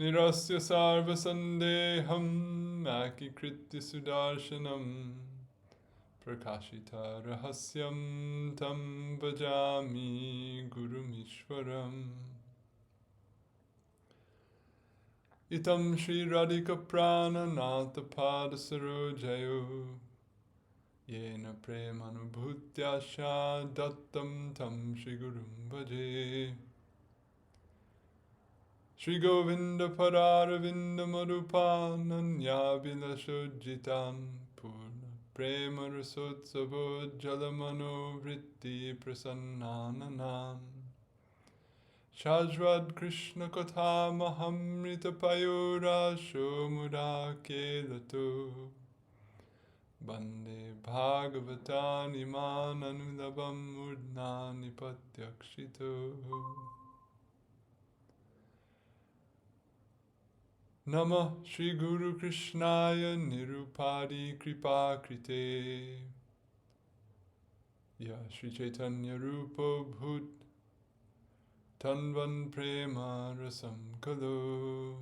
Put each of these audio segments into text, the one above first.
nirasya sarva sandeham akikritya sudarshanam prakashita rahasyam tam bhajami gurumishwaram. Itam Shri Radhika Prana Nata Pada Sarojayo Yena Premanubhutya Sha Dattam Tam Shri Gurum Bhaje. Shri Govinda Pararavinda Marupa Nanya Vilashojitan Purna Prema Rasotsavo Jalamano Vritti Prasannananam Shajvad Krishna Katha Mahamrita Payura Shomura Kelato Bande Bhagavatani Mananulabam Murdnani Patyakshito. Namah Shri Guru Krishnaya Nirupadi Kripa Krite Ya Shri Chaitanya Rupo Bhut Tanvan Prema Rasam Kalo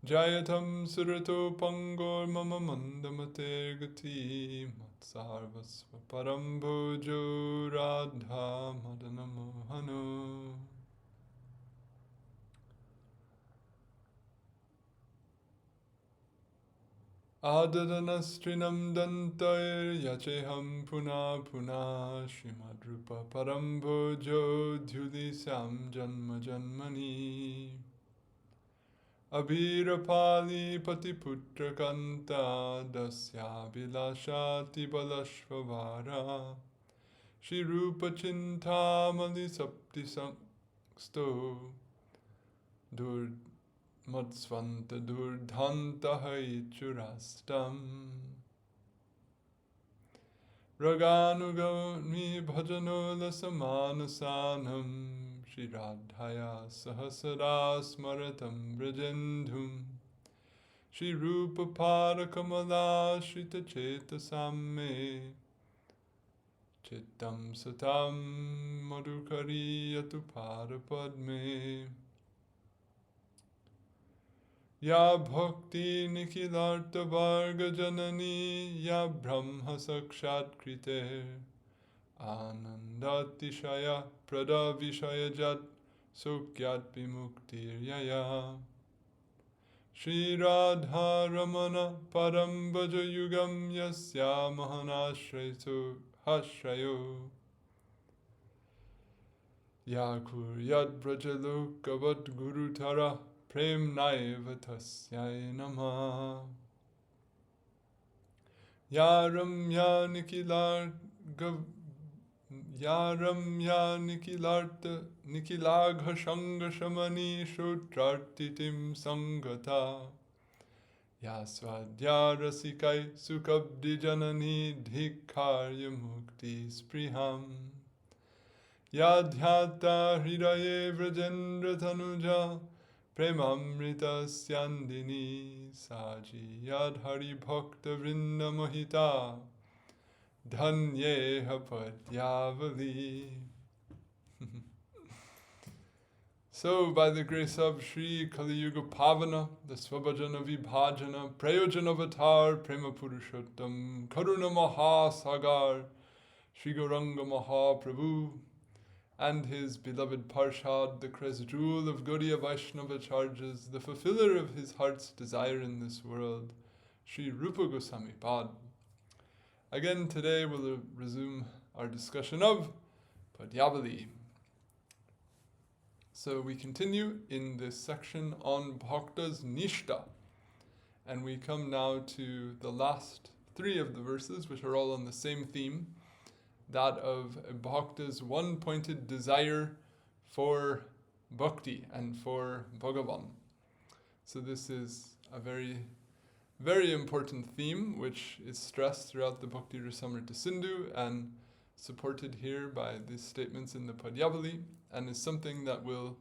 Jayatam Surato Pangor Mama Mandamate Gati Matsarvasva Parambojo Radha Madanamohano. Adadanastrinam dantair yacheham puna puna Srimad Rupa Parambojo Dhulisam Janma Janmani Abhirapali Patiputra Kanta Dasya Bilashati Balashvavara Sri Rupa Chintamali Sapti Sangsto Dur Matsvanta Durdhanta Haichurastam Raganugami Bhajanola Samanasanam Shri Radhaya Sahasara Smaratam Brajendhum Shri Rupa Parakamala Shrita Cheta Samme Chittam Satam Madhukari Yatu Parapadme Ya Bhakti Nikhilartha Varga Janani Ya Brahma Sakshat Krite Anandatishaya Prada Vishaya Jat Sukyat Vimuktir Yaya Shri Radha Ramana Parambaja Yugam Yasya Mahanashrayo Hashrayo Yakur Yad Brajalokavad Guru Tara Prem Naiva Tasyai Namah Yaram Ya Nikilarta Nikilagha Shanga Shamani Shutrartitim Sangata Yasvadya Rasikai Sukabdi Janani Dhikarya Mukti Spriham Yadhyata Hridaye Vrajendra Tanuja Premamrita Syandini Saji Yadhari Bhakta Vrinda Mohita Dhanyeha Padyavali. So, by the grace of Sri Kali Yuga Pavana, the Svabhajana Vibhajana, Prayojana Avatar, Prema Purushottam, Karuna Mahasagar, Sri Gauranga Mahaprabhu, and his beloved Parshad, the crest jewel of Gaudiya Vaishnava charges, the fulfiller of his heart's desire in this world, Sri Rupa Gosvami Pad. Again, today we'll resume our discussion of Padyavali. So we continue in this section on Bhaktas Niṣṭhā, and we come now to the last three of the verses, which are all on the same theme, that of a bhakta's one-pointed desire for bhakti and for Bhagavan. So this is a very, very important theme, which is stressed throughout the Bhakti Rasamrita Sindhu and supported here by these statements in the Padyavali, and is something that we'll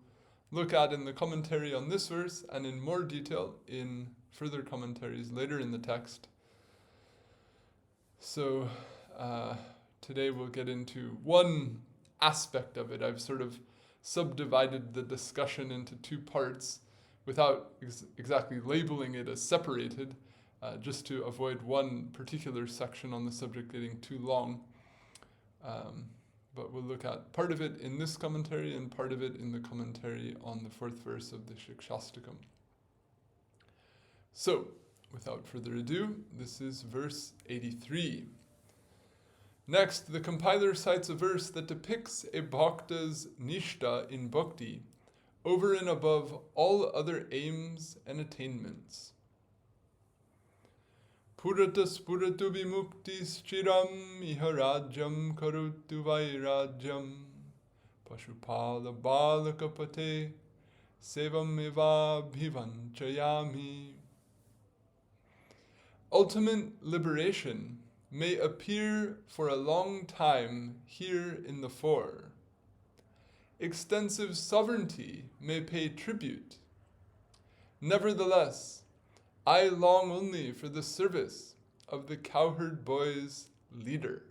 look at in the commentary on this verse and in more detail in further commentaries later in the text. So today we'll get into one aspect of it. I've sort of subdivided the discussion into two parts, without exactly labeling it as separated, just to avoid one particular section on the subject getting too long. But we'll look at part of it in this commentary and part of it in the commentary on the 4th verse of the Shikshastakam. So, without further ado, this is verse 83. Next, the compiler cites a verse that depicts a bhakta's niṣṭhā in bhakti over and above all other aims and attainments. Purataḥ sphuratu vimuktiś ciram rājyaṁ karotu vairājyam paśupāla-bālaka-pateḥ sevām evābhivāñchāmi. Ultimate liberation may appear for a long time here in the fore. Extensive sovereignty may pay tribute. Nevertheless, I long only for the service of the cowherd boy's leader.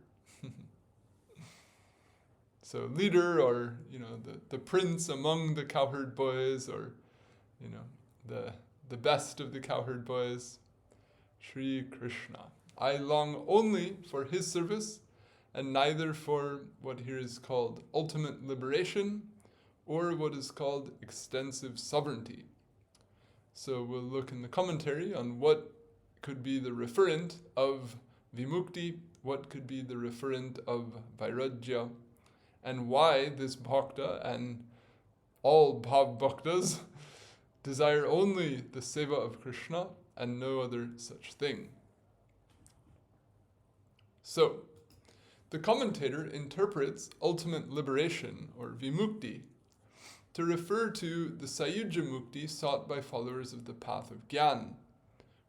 So leader, or the prince among the cowherd boys, or the best of the cowherd boys, Sri Krishna. I long only for his service, and neither for what here is called ultimate liberation, or what is called extensive sovereignty. So we'll look in the commentary on what could be the referent of vimukti, what could be the referent of vairājya, and why this bhakta and all bhaktas desire only the seva of Krishna and no other such thing. So, the commentator interprets ultimate liberation, or vimukti, to refer to the sayujya mukti sought by followers of the path of Gyan,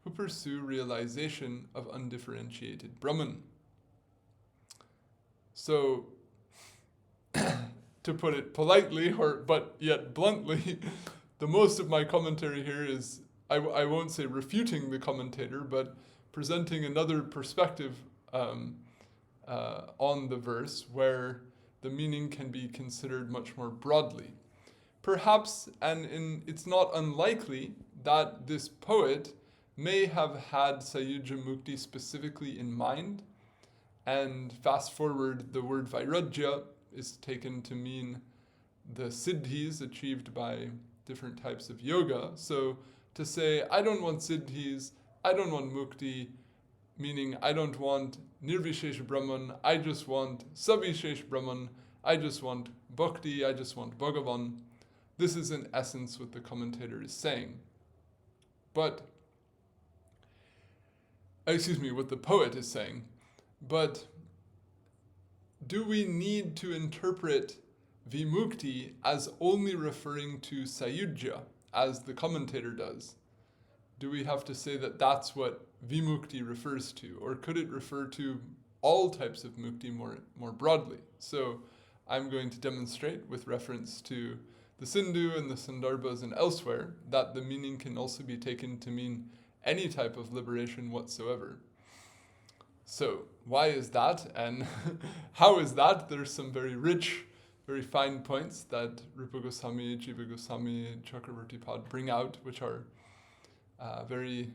who pursue realization of undifferentiated Brahman. So, to put it politely, but yet bluntly, the most of my commentary here is, I won't say refuting the commentator, but presenting another perspective on the verse where the meaning can be considered much more broadly. Perhaps, it's not unlikely that this poet may have had sayujya mukti specifically in mind, and fast forward, the word vairājya is taken to mean the siddhis achieved by different types of yoga. So to say, I don't want siddhis, I don't want mukti, meaning I don't want nirvishesh Brahman, I just want savishesh Brahman, I just want bhakti, I just want Bhagavan. This is in essence what the commentator is saying. What the poet is saying. But do we need to interpret vimukti as only referring to sayujya, as the commentator does? Do we have to say that that's what vimukti refers to? Or could it refer to all types of mukti more broadly? So I'm going to demonstrate with reference to the Sindhu and the Sandarbhas and elsewhere that the meaning can also be taken to mean any type of liberation whatsoever. So why is that, and how is that? There's some very rich, very fine points that Rupa Gosvami, Jiva Gosvami, Chakravarti Pad bring out, which are very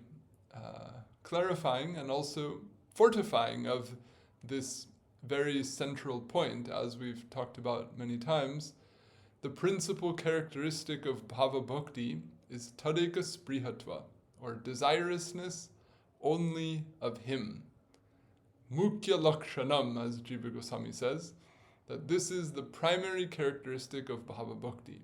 clarifying and also fortifying of this very central point, as we've talked about many times. The principal characteristic of bhava bhakti is tadeka sprihatva, or desirousness only of him. Mukhya lakshanam, as Jiva Goswami says, that this is the primary characteristic of bhava bhakti.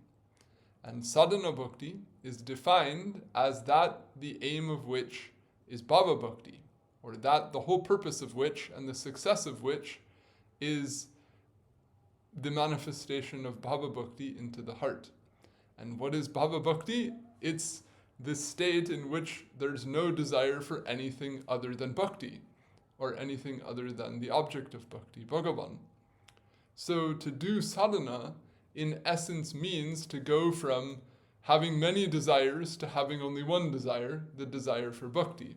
And sadhana bhakti is defined as that the aim of which is bhava bhakti, or that the whole purpose of which and the success of which is the manifestation of bhava bhakti into the heart. And what is bhava bhakti? It's this state in which there's no desire for anything other than bhakti, or anything other than the object of bhakti, Bhagavan. So to do sadhana, in essence, means to go from having many desires to having only one desire, the desire for bhakti.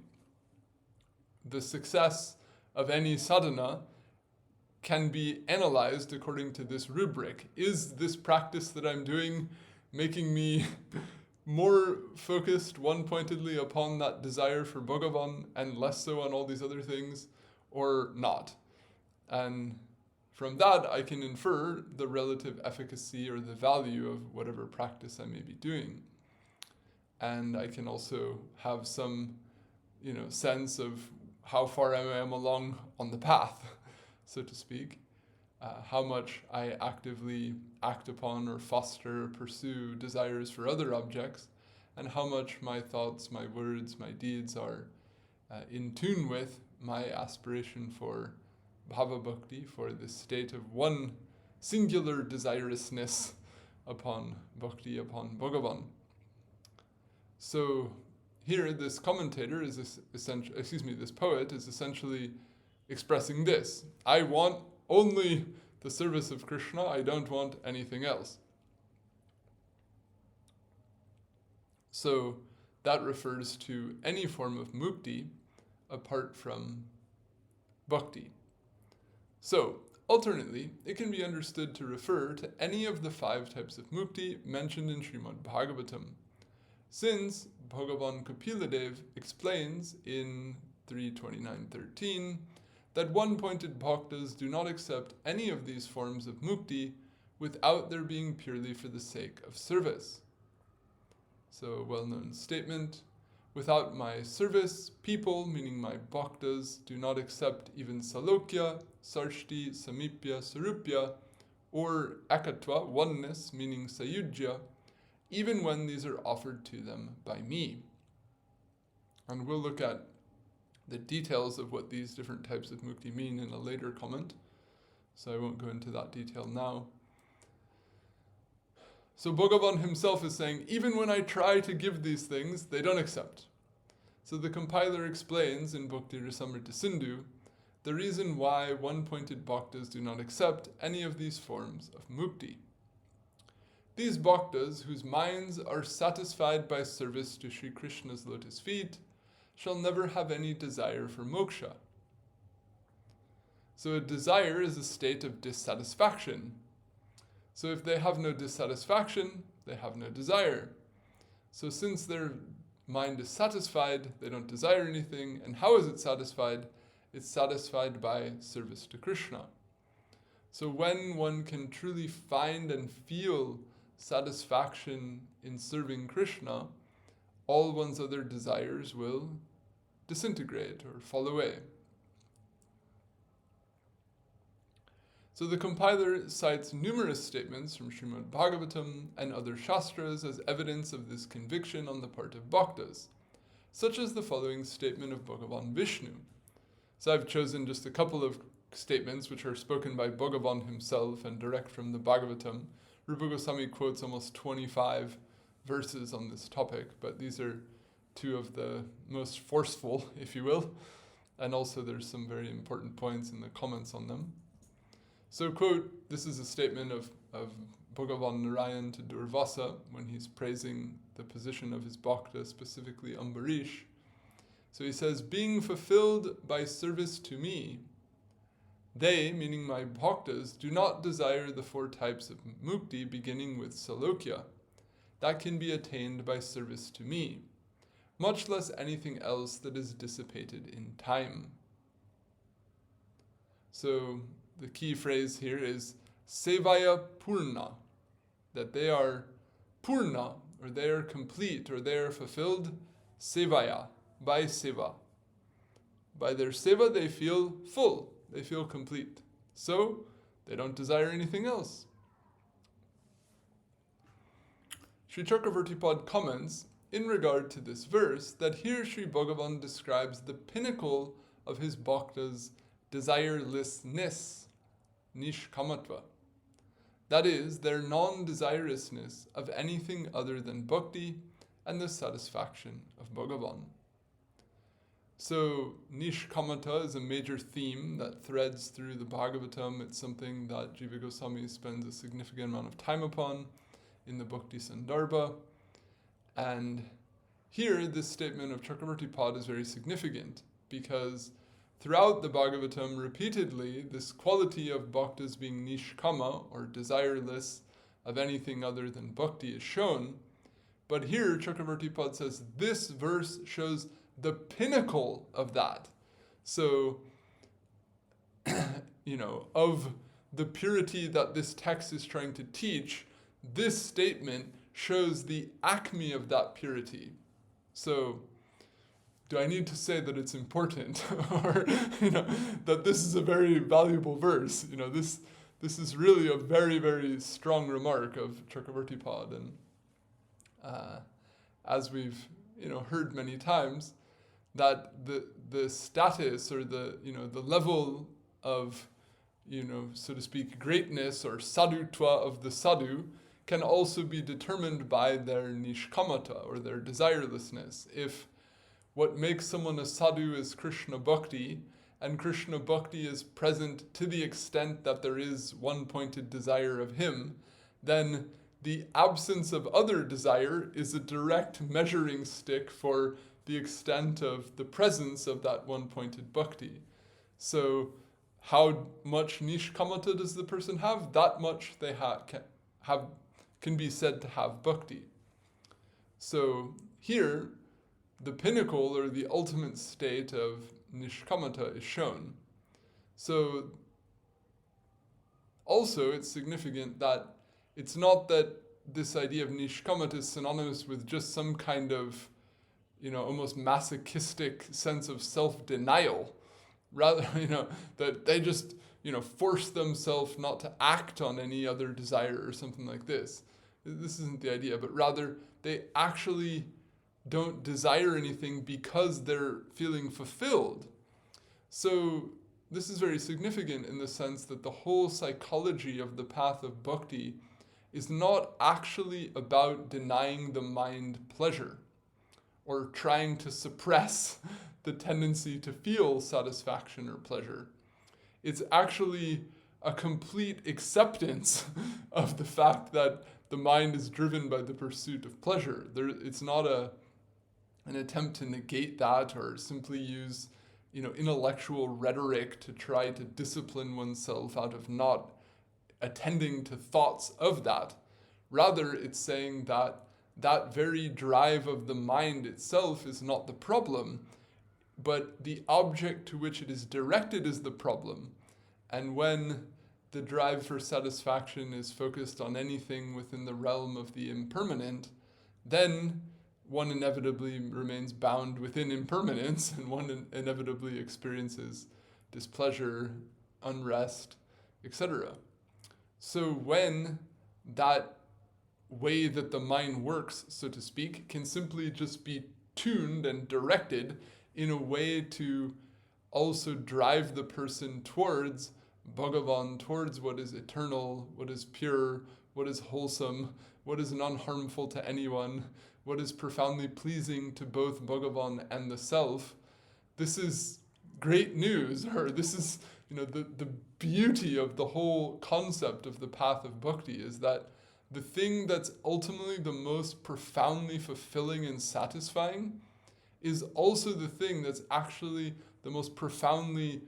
The success of any sadhana can be analyzed according to this rubric. Is this practice that I'm doing making me more focused one-pointedly upon that desire for Bhagavan and less so on all these other things, or not? And from that, I can infer the relative efficacy or the value of whatever practice I may be doing. And I can also have some, sense of how far I am along on the path, so to speak. How much I actively act upon or foster or pursue desires for other objects, and how much my thoughts, my words, my deeds are in tune with my aspiration for bhava bhakti, for this state of one singular desirousness upon bhakti, upon Bhagavan. So here, this commentator is this poet is essentially expressing this: I want only the service of Krishna, I don't want anything else. So that refers to any form of mukti apart from bhakti. So, alternately, it can be understood to refer to any of the 5 types of mukti mentioned in Srimad Bhagavatam, since Bhagavan Kapiladev explains in 3.29.13 that one-pointed bhaktas do not accept any of these forms of mukti without their being purely for the sake of service. So, a well-known statement: without my service, people, meaning my bhaktas, do not accept even salokya, sarshti, samipya, sarupya, or ekatva, oneness, meaning sayujya, even when these are offered to them by me. And we'll look at the details of what these different types of mukti mean in a later comment, so I won't go into that detail now. So Bhagavan himself is saying, even when I try to give these things, they don't accept. So the compiler explains in Bhakti Rasamrita Sindhu the reason why one-pointed bhaktas do not accept any of these forms of mukti. These bhaktas, whose minds are satisfied by service to Sri Krishna's lotus feet, shall never have any desire for moksha. So a desire is a state of dissatisfaction. So if they have no dissatisfaction, they have no desire. So since their mind is satisfied, they don't desire anything. And how is it satisfied? It's satisfied by service to Krishna. So when one can truly find and feel satisfaction in serving Krishna, all one's other desires will disintegrate or fall away. So the compiler cites numerous statements from Srimad Bhagavatam and other Shastras as evidence of this conviction on the part of Bhaktas, such as the following statement of Bhagavan Vishnu. So I've chosen just a couple of statements which are spoken by Bhagavan himself and direct from the Bhagavatam. Rupa Goswami quotes almost 25 verses on this topic, but these are 2 of the most forceful, if you will, and also there's some very important points in the comments on them. So, quote, this is a statement of Bhagavan Narayan to Durvasa when he's praising the position of his bhakta, specifically Ambarish. So he says, being fulfilled by service to me, they, meaning my bhaktas, do not desire the 4 types of mukti beginning with salokya. That can be attained by service to me, much less anything else that is dissipated in time. So the key phrase here is sevaya purna, that they are purna, or they are complete, or they are fulfilled, sevaya, by seva. By their seva they feel full, they feel complete. So they don't desire anything else. Sri Chakravartipad comments in regard to this verse that here Sri Bhagavan describes the pinnacle of his bhaktas' desirelessness, nishkamatva. That is, their non-desirousness of anything other than bhakti and the satisfaction of Bhagavan. So, nishkamata is a major theme that threads through the Bhagavatam. It's something that Jiva Goswami spends a significant amount of time upon in the Bhakti Sandarbha. And here, this statement of Chakravartipad is very significant because throughout the Bhagavatam, repeatedly, this quality of bhaktas being nishkama, or desireless of anything other than bhakti, is shown, But here, Chakravarti Pad says, this verse shows the pinnacle of that. So, of the purity that this text is trying to teach, this statement shows the acme of that purity. So, do I need to say that it's important, or that this is a very valuable verse? This is really a very, very strong remark of Chakravarti Pad, and as we've heard many times, that the status or the level of so to speak greatness or sadhutva of the sadhu can also be determined by their nishkamata or their desirelessness. If what makes someone a sadhu is Krishna bhakti, and Krishna bhakti is present to the extent that there is one pointed desire of him, then the absence of other desire is a direct measuring stick for the extent of the presence of that one pointed bhakti. So how much nishkamata does the person have? That much they can be said to have bhakti. So here, the pinnacle or the ultimate state of nishkamata is shown. So also it's significant that it's not that this idea of nishkamata is synonymous with just some kind of, almost masochistic sense of self-denial. Rather, that they just, force themselves not to act on any other desire or something like this. This isn't the idea, but rather they actually don't desire anything because they're feeling fulfilled. So this is very significant in the sense that the whole psychology of the path of bhakti is not actually about denying the mind pleasure or trying to suppress the tendency to feel satisfaction or pleasure. It's actually a complete acceptance of the fact that the mind is driven by the pursuit of pleasure. It's not an attempt to negate that or simply use intellectual rhetoric to try to discipline oneself out of not attending to thoughts of that. Rather, it's saying that that very drive of the mind itself is not the problem, but the object to which it is directed is the problem. And when the drive for satisfaction is focused on anything within the realm of the impermanent, then one inevitably remains bound within impermanence, and one inevitably experiences displeasure, unrest, etc. So when that way that the mind works, so to speak, can simply just be tuned and directed in a way to also drive the person towards Bhagavan, towards what is eternal, what is pure, what is wholesome, what is non-harmful to anyone, what is profoundly pleasing to both Bhagavan and the self. This is great news, or this is, the beauty of the whole concept of the path of bhakti is that the thing that's ultimately the most profoundly fulfilling and satisfying is also the thing that's actually the most profoundly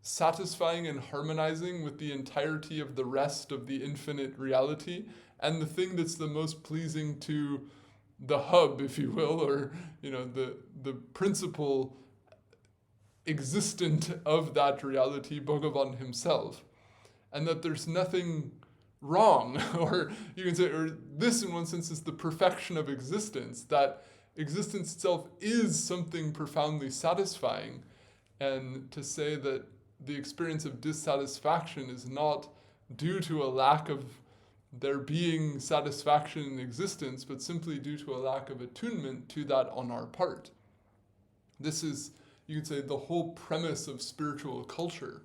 satisfying and harmonizing with the entirety of the rest of the infinite reality, and the thing that's the most pleasing to the hub, if you will, or the principal existent of that reality, Bhagavan himself. And that there's nothing wrong, or you can say, or this in one sense is the perfection of existence, that existence itself is something profoundly satisfying. And to say that the experience of dissatisfaction is not due to a lack of there being satisfaction in existence, but simply due to a lack of attunement to that on our part. This is, you could say, the whole premise of spiritual culture.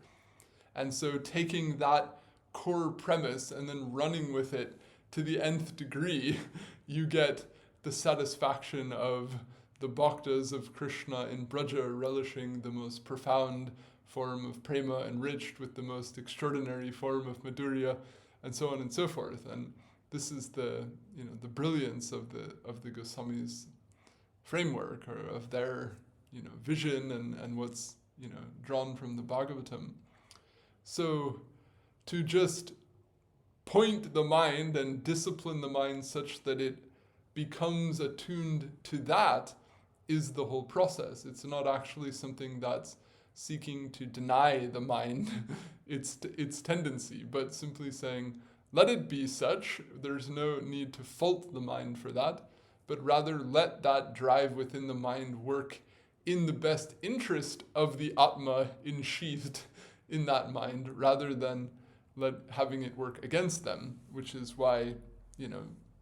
And so taking that core premise and then running with it to the nth degree, you get the satisfaction of the Bhaktas of Krishna in Braja relishing the most profound form of prema enriched with the most extraordinary form of madhurya, and so on and so forth. And this is the brilliance of the Goswamis' framework, or of their vision and what's drawn from the Bhagavatam. So to just point the mind and discipline the mind such that it becomes attuned to that is the whole process. It's not actually something that's seeking to deny the mind its tendency, but simply saying, let it be such. There's no need to fault the mind for that, but rather let that drive within the mind work in the best interest of the Atma ensheathed in that mind, rather than having it work against them, which is why,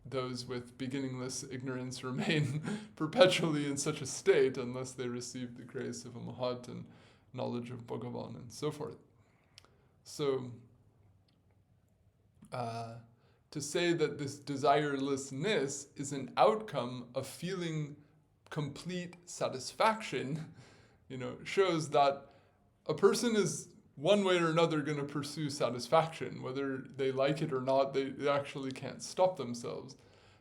those with beginningless ignorance remain perpetually in such a state unless they receive the grace of a Mahat and knowledge of Bhagavan and so forth. So, to say that this desirelessness is an outcome of feeling complete satisfaction, shows that a person is one way or another going to pursue satisfaction. Whether they like it or not, they actually can't stop themselves.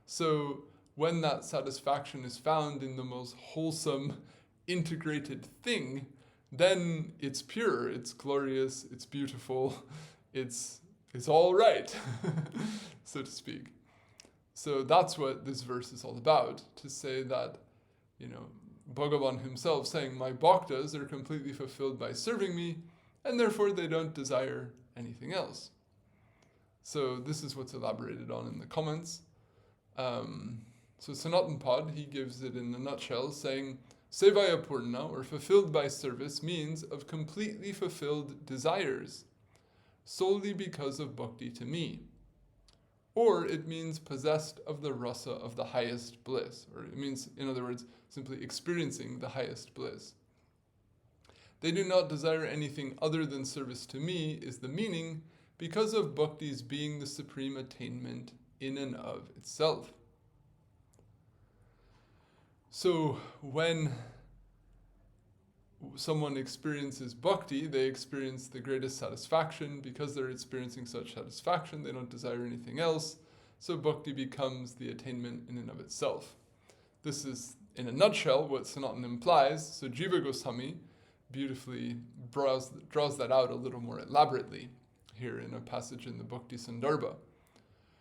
So when that satisfaction is found in the most wholesome, integrated thing, then it's pure, it's glorious, it's beautiful, it's all right, so to speak. So that's what this verse is all about, to say that, Bhagavan himself saying, my bhaktas are completely fulfilled by serving me, and therefore they don't desire anything else. So this is what's elaborated on in the comments. So Sanatana Pad, he gives it in a nutshell, saying, Sevaya Purna, or fulfilled by service, means of completely fulfilled desires, solely because of bhakti to me. Or it means possessed of the rasa of the highest bliss, or it means, in other words, simply experiencing the highest bliss. They do not desire anything other than service to me is the meaning, because of bhakti's being the supreme attainment in and of itself. So when someone experiences bhakti, they experience the greatest satisfaction. Because they're experiencing such satisfaction, they don't desire anything else. So bhakti becomes the attainment in and of itself. This is, in a nutshell, what Sanatana implies. So Jiva Gosvami beautifully draws that out a little more elaborately here in a passage in the Bhakti Sandarbha.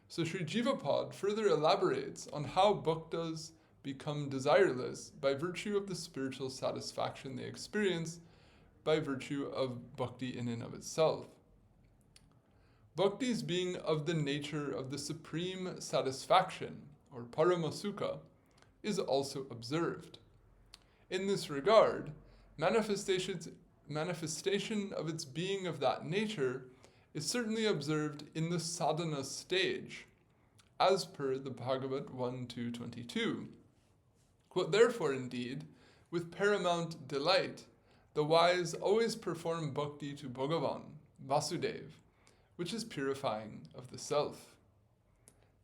So Sri Jivapad further elaborates on how bhaktas become desireless by virtue of the spiritual satisfaction they experience by virtue of bhakti in and of itself. Bhakti's being of the nature of the supreme satisfaction, or paramasukha, is also observed. In this regard, manifestation of its being of that nature is certainly observed in the sadhana stage, as per the Bhagavat 1.2.22. Quote, therefore, indeed, with paramount delight, the wise always perform bhakti to Bhagavan, Vasudeva, which is purifying of the self.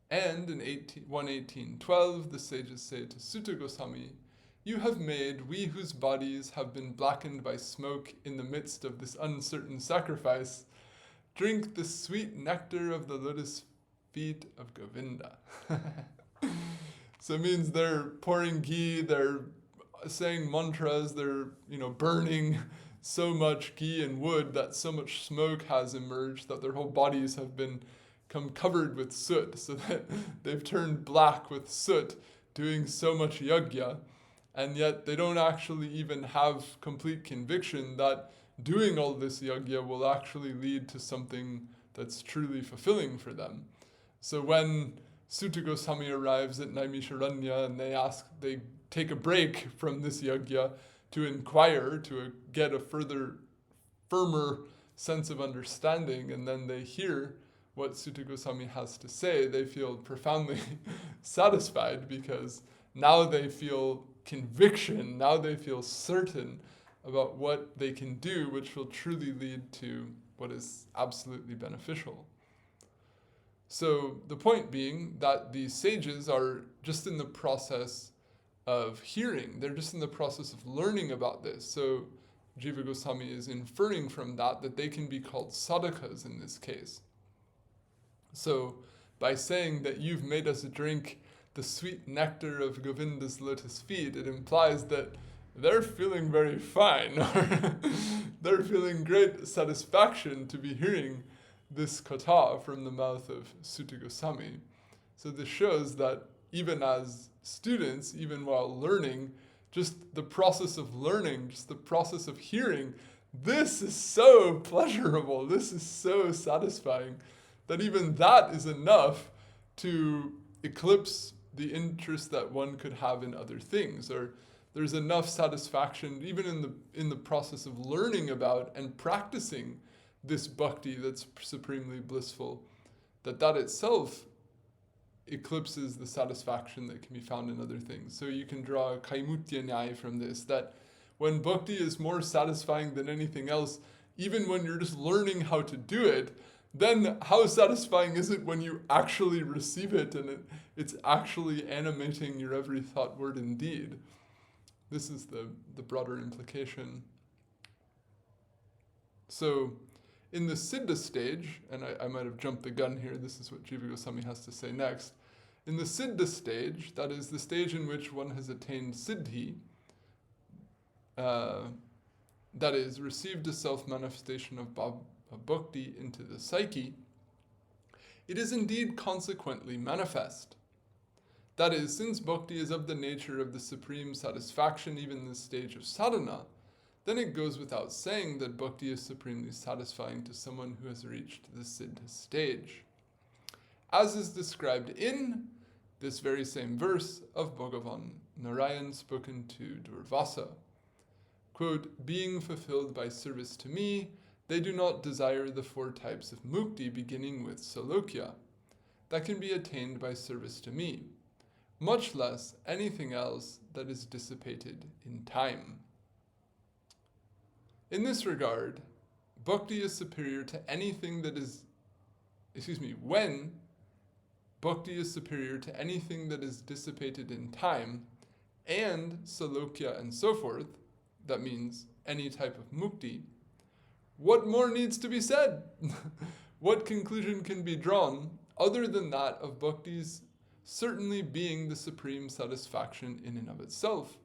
And in 1.18.12, the sages say to Sutta Goswami, you have made we whose bodies have been blackened by smoke in the midst of this uncertain sacrifice, drink the sweet nectar of the lotus feet of Govinda. So it means they're pouring ghee, they're saying mantras, they're burning so much ghee and wood that so much smoke has emerged that their whole bodies have become covered with soot, so that they've turned black with soot, doing so much yajna, and yet they don't actually even have complete conviction that doing all this yajna will actually lead to something that's truly fulfilling for them. So when Sutta Goswami arrives at Naimisharanya and they take a break from this yajna to inquire, to get a firmer sense of understanding, and then they hear what Sutta Goswami has to say, they feel profoundly satisfied, because now they feel conviction, now they feel certain about what they can do, which will truly lead to what is absolutely beneficial. So the point being that these sages are just in the process of hearing, they're just in the process of learning about this. So Jiva Goswami is inferring from that they can be called sadhakas in this case. So by saying that you've made us drink the sweet nectar of Govinda's lotus feet, it implies that they're feeling very fine, or they're feeling great satisfaction to be hearing this katha from the mouth of Sutta Goswami. So this shows that even as students, even while learning, just the process of learning, just the process of hearing, this is so pleasurable, this is so satisfying, that even that is enough to eclipse the interest that one could have in other things. Or there's enough satisfaction even in the process of learning about and practicing this bhakti that's supremely blissful, that itself eclipses the satisfaction that can be found in other things. So you can draw a kaimutya nyaya from this, that when bhakti is more satisfying than anything else, even when you're just learning how to do it, then how satisfying is it when you actually receive it and it's actually animating your every thought, word, and deed? This is the broader implication. So in the siddha stage, and I might have jumped the gun here, this is what Jiva Gosvami has to say next. In the siddha stage, that is the stage in which one has attained siddhi, that is, received a self-manifestation of bhakti into the psyche, it is indeed consequently manifest. That is, since bhakti is of the nature of the supreme satisfaction even in the stage of sadhana, then it goes without saying that bhakti is supremely satisfying to someone who has reached the siddha stage. As is described in this very same verse of Bhagavan Narayan spoken to Durvasa. Quote, being fulfilled by service to me, they do not desire the 4 types of mukti beginning with salokya that can be attained by service to me, much less anything else that is dissipated in time. In this regard, bhakti is superior to anything that is, when bhakti is superior to anything that is dissipated in time, and salokya and so forth, that means any type of mukti, what more needs to be said? What conclusion can be drawn other than that of bhakti's certainly being the supreme satisfaction in and of itself?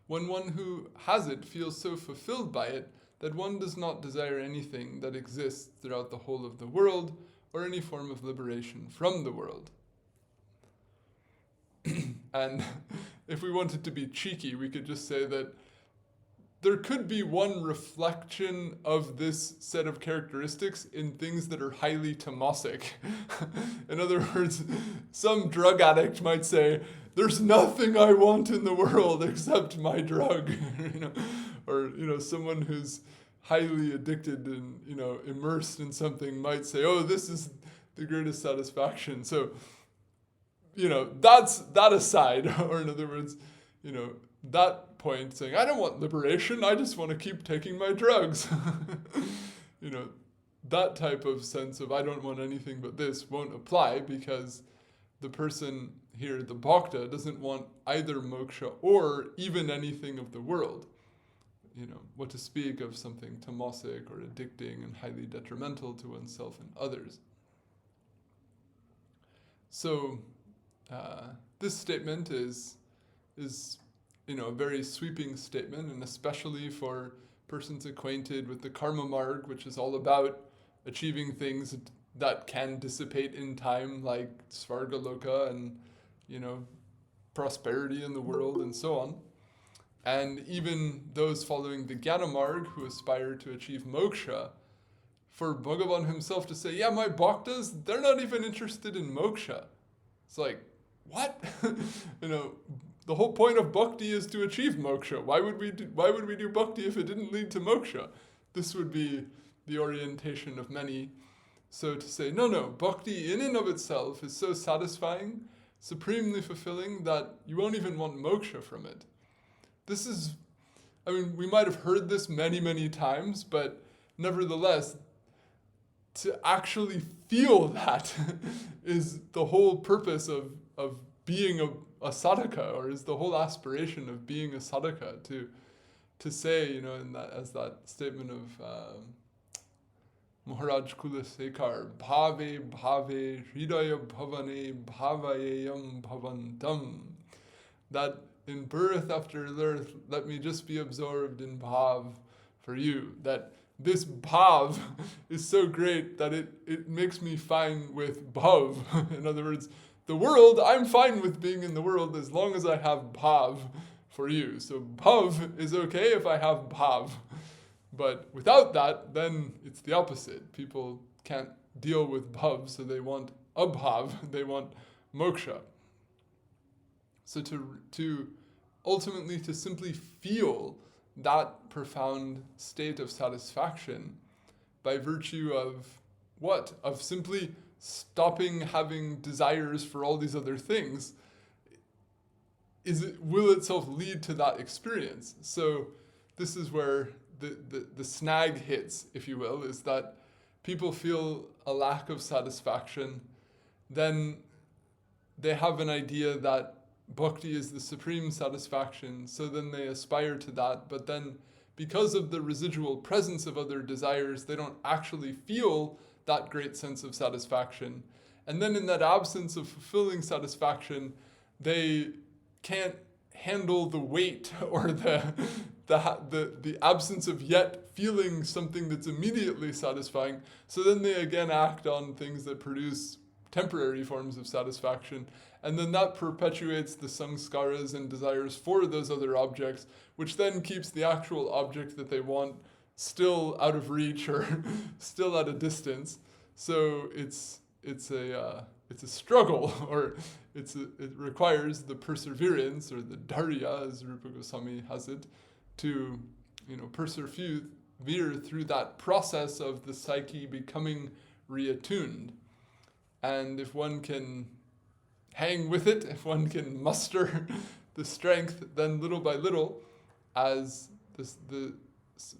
When one who has it feels so fulfilled by it that one does not desire anything that exists throughout the whole of the world or any form of liberation from the world. And if we wanted to be cheeky, we could just say that there could be one reflection of this set of characteristics in things that are highly tamasic. In other words, some drug addict might say, there's nothing I want in the world except my drug. Or someone who's highly addicted and immersed in something might say, oh, this is the greatest satisfaction. So that's that aside. Or in other words, that point saying, I don't want liberation, I just want to keep taking my drugs. That type of sense of I don't want anything but this won't apply, because the person here, the bhakta, doesn't want either moksha or even anything of the world. What to speak of something tamasic or addicting and highly detrimental to oneself and others. So this statement is a very sweeping statement, and especially for persons acquainted with the karma marg, which is all about achieving things that can dissipate in time, like svargaloka and prosperity in the world and so on. And even those following the Jnana marg who aspire to achieve moksha, for Bhagavan himself to say, yeah, my bhaktas, they're not even interested in moksha. It's like, what? The whole point of bhakti is to achieve moksha. Why would we do bhakti if it didn't lead to moksha? This would be the orientation of many. So to say, no, bhakti in and of itself is so satisfying, supremely fulfilling, that you won't even want moksha from it. This is, we might have heard this many, many times, but nevertheless, to actually feel that is the whole purpose of being a sadhaka, or is the whole aspiration of being a sadhaka, to say, as that statement of Maharaj Kulasekar, bhave bhave hridaya bhavane bhavayayam bhavantam, that in birth after birth, let me just be absorbed in bhav for you, that this bhav is so great that it makes me fine with bhav. In other words, the world, I'm fine with being in the world as long as I have bhav for you. So bhav is okay if I have bhav. But without that, then it's the opposite. People can't deal with bhav, so they want abhav, they want moksha. So to ultimately to simply feel that profound state of satisfaction by virtue of what? Of simply stopping having desires for all these other things, will itself lead to that experience. So this is where the snag hits, if you will, is that people feel a lack of satisfaction, then they have an idea that bhakti is the supreme satisfaction, so then they aspire to that, but then because of the residual presence of other desires, they don't actually feel that great sense of satisfaction. And then in that absence of fulfilling satisfaction, they can't handle the weight or the absence of yet feeling something that's immediately satisfying. So then they again act on things that produce temporary forms of satisfaction. And then that perpetuates the samskaras and desires for those other objects, which then keeps the actual object that they want still out of reach or still at a distance. So it's a struggle, or it requires the perseverance or the dharya, as Rupa Goswami has it, to persevere through that process of the psyche becoming reattuned. And if one can hang with it, if one can muster the strength, then little by little, as the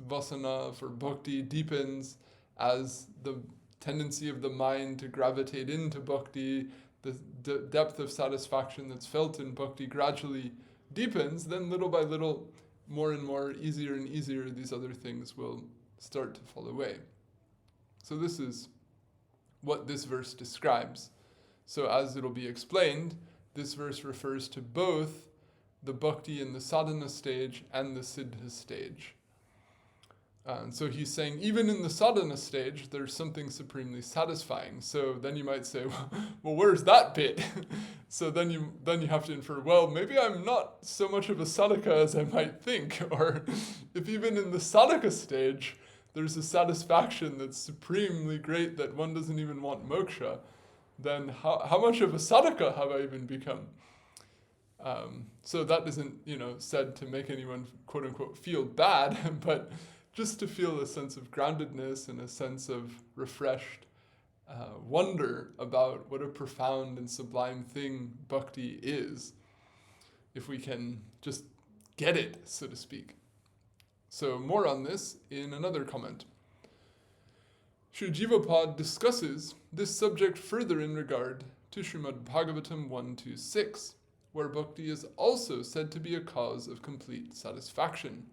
vasana for bhakti deepens, as the tendency of the mind to gravitate into bhakti, the depth of satisfaction that's felt in bhakti gradually deepens, then little by little, more and more, easier and easier, these other things will start to fall away. So this is what this verse describes. So as it'll be explained, this verse refers to both the bhakti in the sadhana stage and the siddha stage. And so he's saying, even in the sadhana stage, there's something supremely satisfying. So then you might say, well, where's that bit? So then you have to infer, well, maybe I'm not so much of a sadhaka as I might think. Or if even in the sadhaka stage, there's a satisfaction that's supremely great that one doesn't even want moksha, then how much of a sadhaka have I even become? So that isn't, said to make anyone, quote unquote, feel bad, but just to feel a sense of groundedness and a sense of refreshed wonder about what a profound and sublime thing bhakti is, if we can just get it, so to speak. So more on this in another comment. Sri Jiva discusses this subject further in regard to Srimad Bhagavatam 126, where bhakti is also said to be a cause of complete satisfaction.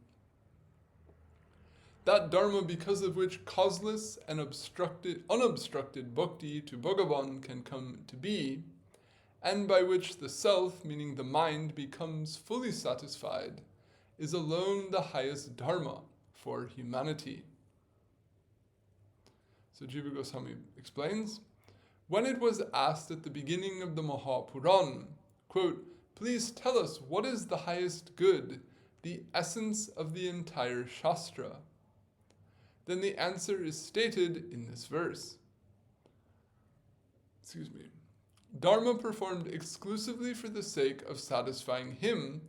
That dharma because of which causeless and unobstructed bhakti to Bhagavan can come to be, and by which the self, meaning the mind, becomes fully satisfied, is alone the highest dharma for humanity. So Jiva Goswami explains, when it was asked at the beginning of the Mahapuran, quote, please tell us what is the highest good, the essence of the entire Shastra, then the answer is stated in this verse. Dharma performed exclusively for the sake of satisfying him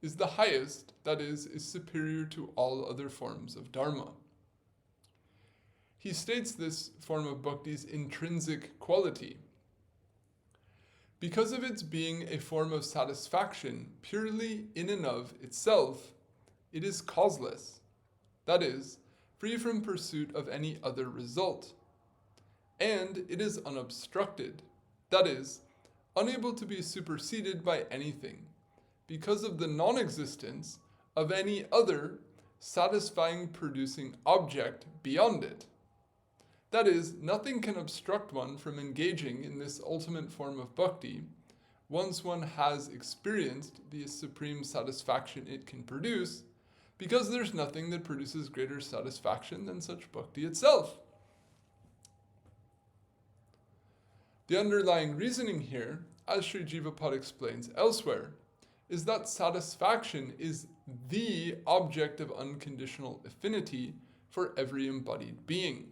is the highest, that is superior to all other forms of dharma. He states this form of bhakti's intrinsic quality. Because of its being a form of satisfaction purely in and of itself, it is causeless, that is, free from pursuit of any other result. And it is unobstructed, that is, unable to be superseded by anything, because of the non-existence of any other satisfying producing object beyond it. That is, nothing can obstruct one from engaging in this ultimate form of bhakti once one has experienced the supreme satisfaction it can produce, because there's nothing that produces greater satisfaction than such bhakti itself. The underlying reasoning here, as Sri Jivapada explains elsewhere, is that satisfaction is the object of unconditional affinity for every embodied being,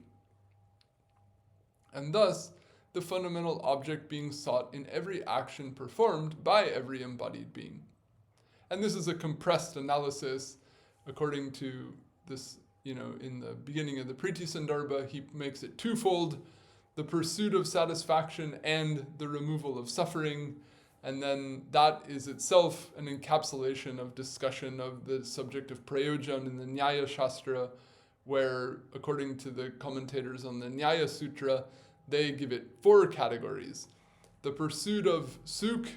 and thus the fundamental object being sought in every action performed by every embodied being. And this is a compressed analysis according to this, in the beginning of the Priti Sandarbha, he makes it twofold: the pursuit of satisfaction and the removal of suffering. And then that is itself an encapsulation of discussion of the subject of prayojan in the Nyaya Shastra, where, according to the commentators on the Nyaya Sutra, they give it 4 categories: the pursuit of sukh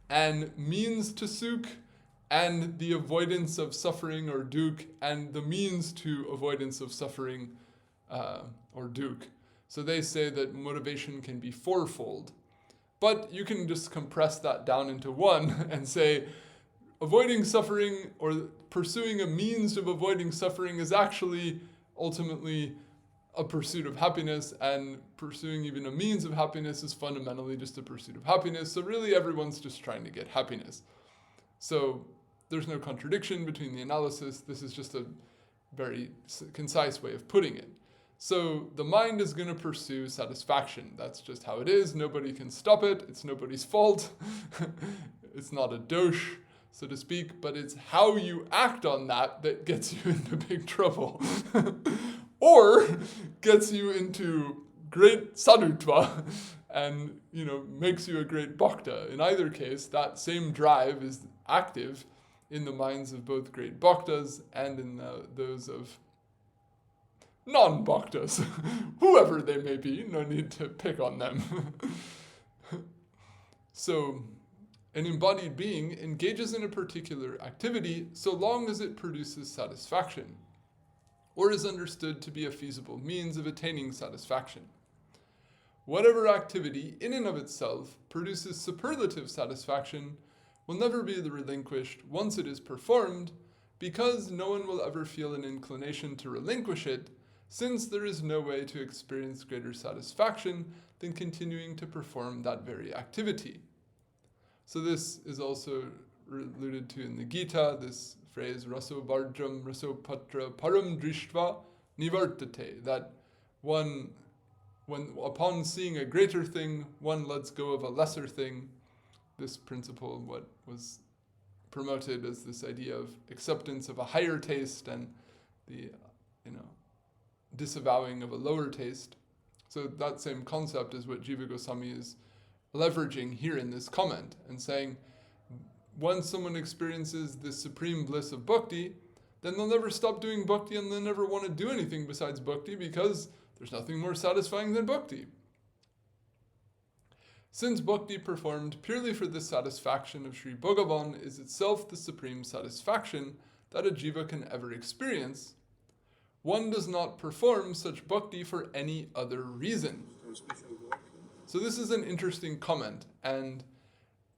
and means to sukh, and the avoidance of suffering or dukh, and the means to avoidance of suffering or dukh. So they say that motivation can be 4-fold. But you can just compress that down into 1 and say avoiding suffering or pursuing a means of avoiding suffering is actually ultimately a pursuit of happiness, and pursuing even a means of happiness is fundamentally just a pursuit of happiness. So really everyone's just trying to get happiness. So there's no contradiction between the analysis. This is just a very concise way of putting it. So the mind is going to pursue satisfaction. That's just how it is. Nobody can stop it. It's nobody's fault. It's not a dosh, so to speak, but it's how you act on that that gets you into big trouble. Or gets you into great sadhutva and, makes you a great bhakta. In either case, that same drive is active in the minds of both great bhaktas and in those of non-bhaktas, whoever they may be. No need to pick on them. So, an embodied being engages in a particular activity so long as it produces satisfaction, or is understood to be a feasible means of attaining satisfaction. Whatever activity in and of itself produces superlative satisfaction will never be relinquished once it is performed, because no one will ever feel an inclination to relinquish it, since there is no way to experience greater satisfaction than continuing to perform that very activity. So this is also alluded to in the Gita, this phrase, raso vājyaṁ raso patra param drishtva nivartate, that when upon seeing a greater thing, one lets go of a lesser thing. This principle, what was promoted as this idea of acceptance of a higher taste and the, disavowing of a lower taste. So that same concept is what Jiva Gosvami is leveraging here in this comment and saying, once someone experiences the supreme bliss of bhakti, then they'll never stop doing bhakti and they'll never want to do anything besides bhakti, because there's nothing more satisfying than bhakti. Since bhakti performed purely for the satisfaction of Sri Bhagavan is itself the supreme satisfaction that a jiva can ever experience, one does not perform such bhakti for any other reason. So this is an interesting comment, and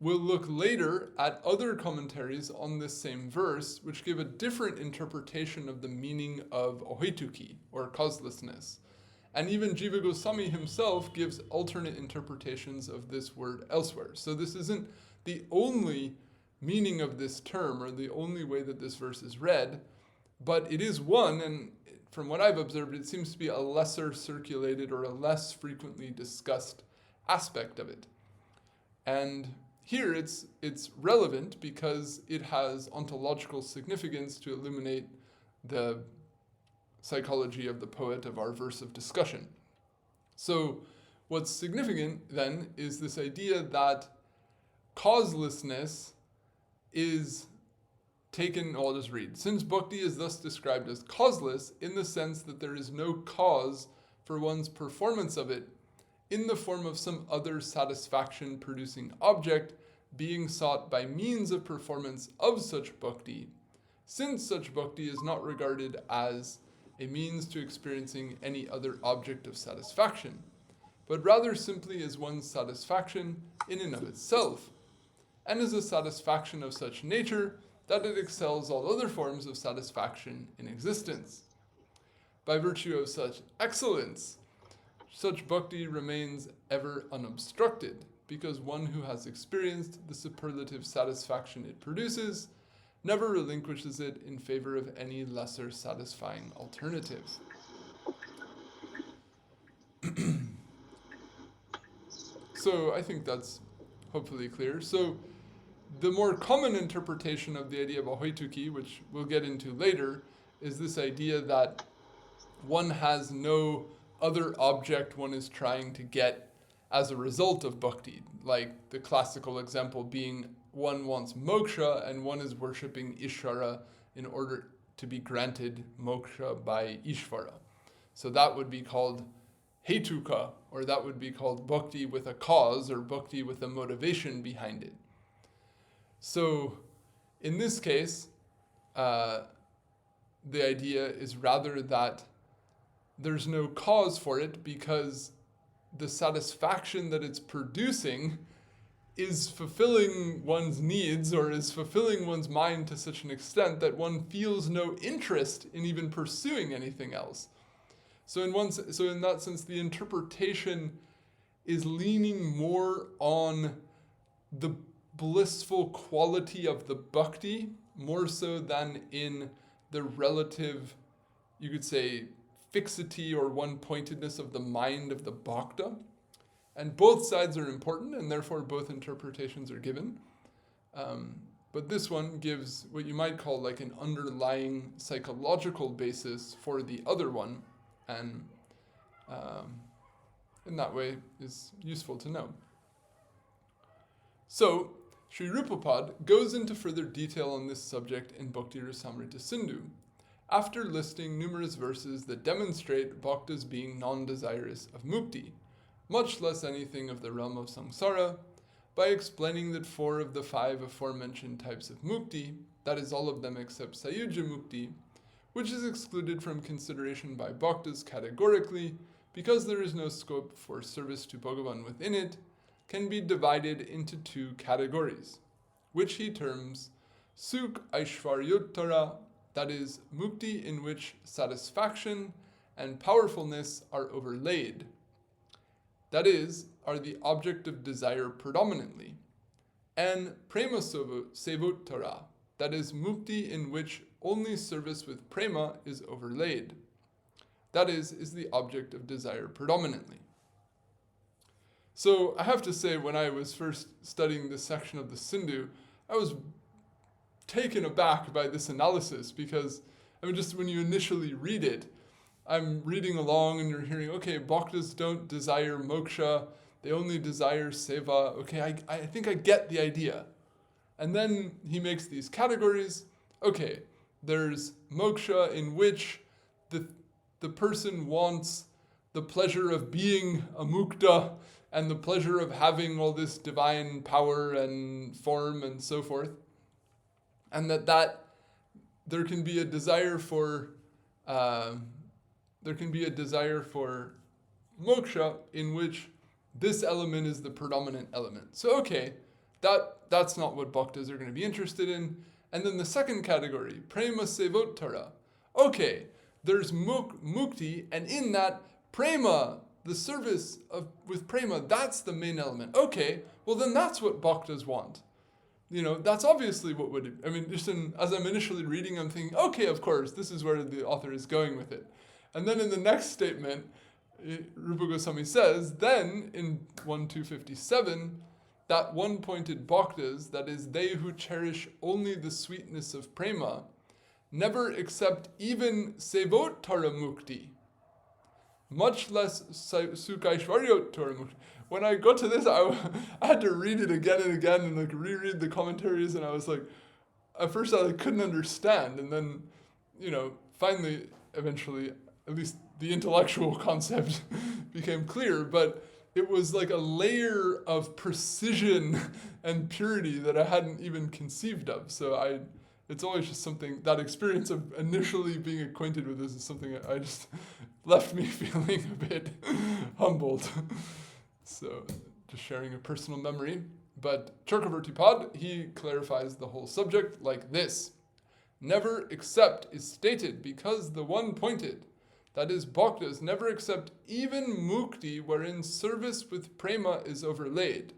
we'll look later at other commentaries on this same verse, which give a different interpretation of the meaning of ohituki, or causelessness. And even Jiva Gosvami himself gives alternate interpretations of this word elsewhere. So this isn't the only meaning of this term, or the only way that this verse is read, but it is one, and from what I've observed, it seems to be a lesser circulated or a less frequently discussed aspect of it. And here it's relevant because it has ontological significance to illuminate the psychology of the poet of our verse of discussion. So what's significant then is this idea that causelessness is taken, I'll just read. Since bhakti is thus described as causeless in the sense that there is no cause for one's performance of it in the form of some other satisfaction-producing object being sought by means of performance of such bhakti, since such bhakti is not regarded as a means to experiencing any other object of satisfaction, but rather simply as one's satisfaction in and of itself, and is a satisfaction of such nature that it excels all other forms of satisfaction in existence. By virtue of such excellence, such bhakti remains ever unobstructed, because one who has experienced the superlative satisfaction it produces never relinquishes it in favor of any lesser satisfying alternative. So I think that's hopefully clear. So the more common interpretation of the idea of ahoituki, which we'll get into later, is this idea that one has no other object one is trying to get as a result of bhakti. Like the classical example being one wants moksha and one is worshipping Ishvara in order to be granted moksha by Ishvara. So that would be called hetuka, or that would be called bhakti with a cause, or bhakti with a motivation behind it. So in this case, the idea is rather that there's no cause for it because the satisfaction that it's producing is fulfilling one's needs, or is fulfilling one's mind to such an extent that one feels no interest in even pursuing anything else. So in that sense, the interpretation is leaning more on the blissful quality of the bhakti, more so than in the relative, you could say, fixity or one-pointedness of the mind of the bhakta. And both sides are important, and therefore both interpretations are given. But this one gives what you might call like an underlying psychological basis for the other one, and in that way is useful to know. So, Sri Rupa goes into further detail on this subject in Bhakti Rasamrita Sindhu, after listing numerous verses that demonstrate bhaktas being non-desirous of mukti, much less anything of the realm of samsara, by explaining that 4 of the 5 aforementioned types of mukti, that is all of them except sayuja mukti, which is excluded from consideration by bhaktas categorically because there is no scope for service to Bhagavan within it, can be divided into 2 categories, which he terms sukh aishvaryottara, that is, mukti in which satisfaction and powerfulness are overlaid, that is, are the object of desire predominantly, and prema sevottara, that is, mukti in which only service with prema is overlaid, that is the object of desire predominantly. So I have to say, when I was first studying this section of the Sindhu, I was taken aback by this analysis, because just when you initially read it, I'm reading along and you're hearing, okay, bhaktas don't desire moksha, they only desire seva. Okay, I think I get the idea. And then he makes these categories. Okay, there's moksha in which the person wants the pleasure of being a mukta and the pleasure of having all this divine power and form and so forth. And that there can be a desire for moksha in which this element is the predominant element. So okay, that's not what bhaktas are going to be interested in. And then the second category, prema sevottara. Okay, there's mukti, and in that prema, the service with prema, that's the main element. Okay, well then that's what bhaktas want. That's obviously what as I'm initially reading, I'm thinking, okay, of course, this is where the author is going with it. And then in the next statement, Rupa Goswami says, then in 1257, that one-pointed bhaktas, that is, they who cherish only the sweetness of prema, never accept even sevottara mukti, much less sukhaishvaryottara mukti. When I got to this, I had to read it again and again and reread the commentaries, and I was like, at first I couldn't understand, and then, finally, eventually, at least the intellectual concept became clear, but it was like a layer of precision and purity that I hadn't even conceived of. So it's always just something, that experience of initially being acquainted with this is something that I just left me feeling a bit humbled. So just sharing a personal memory. But Chakravarti Pad, he clarifies the whole subject like this. Never except is stated because the one pointed, That is, bhaktas never accept even mukti wherein service with prema is overlaid,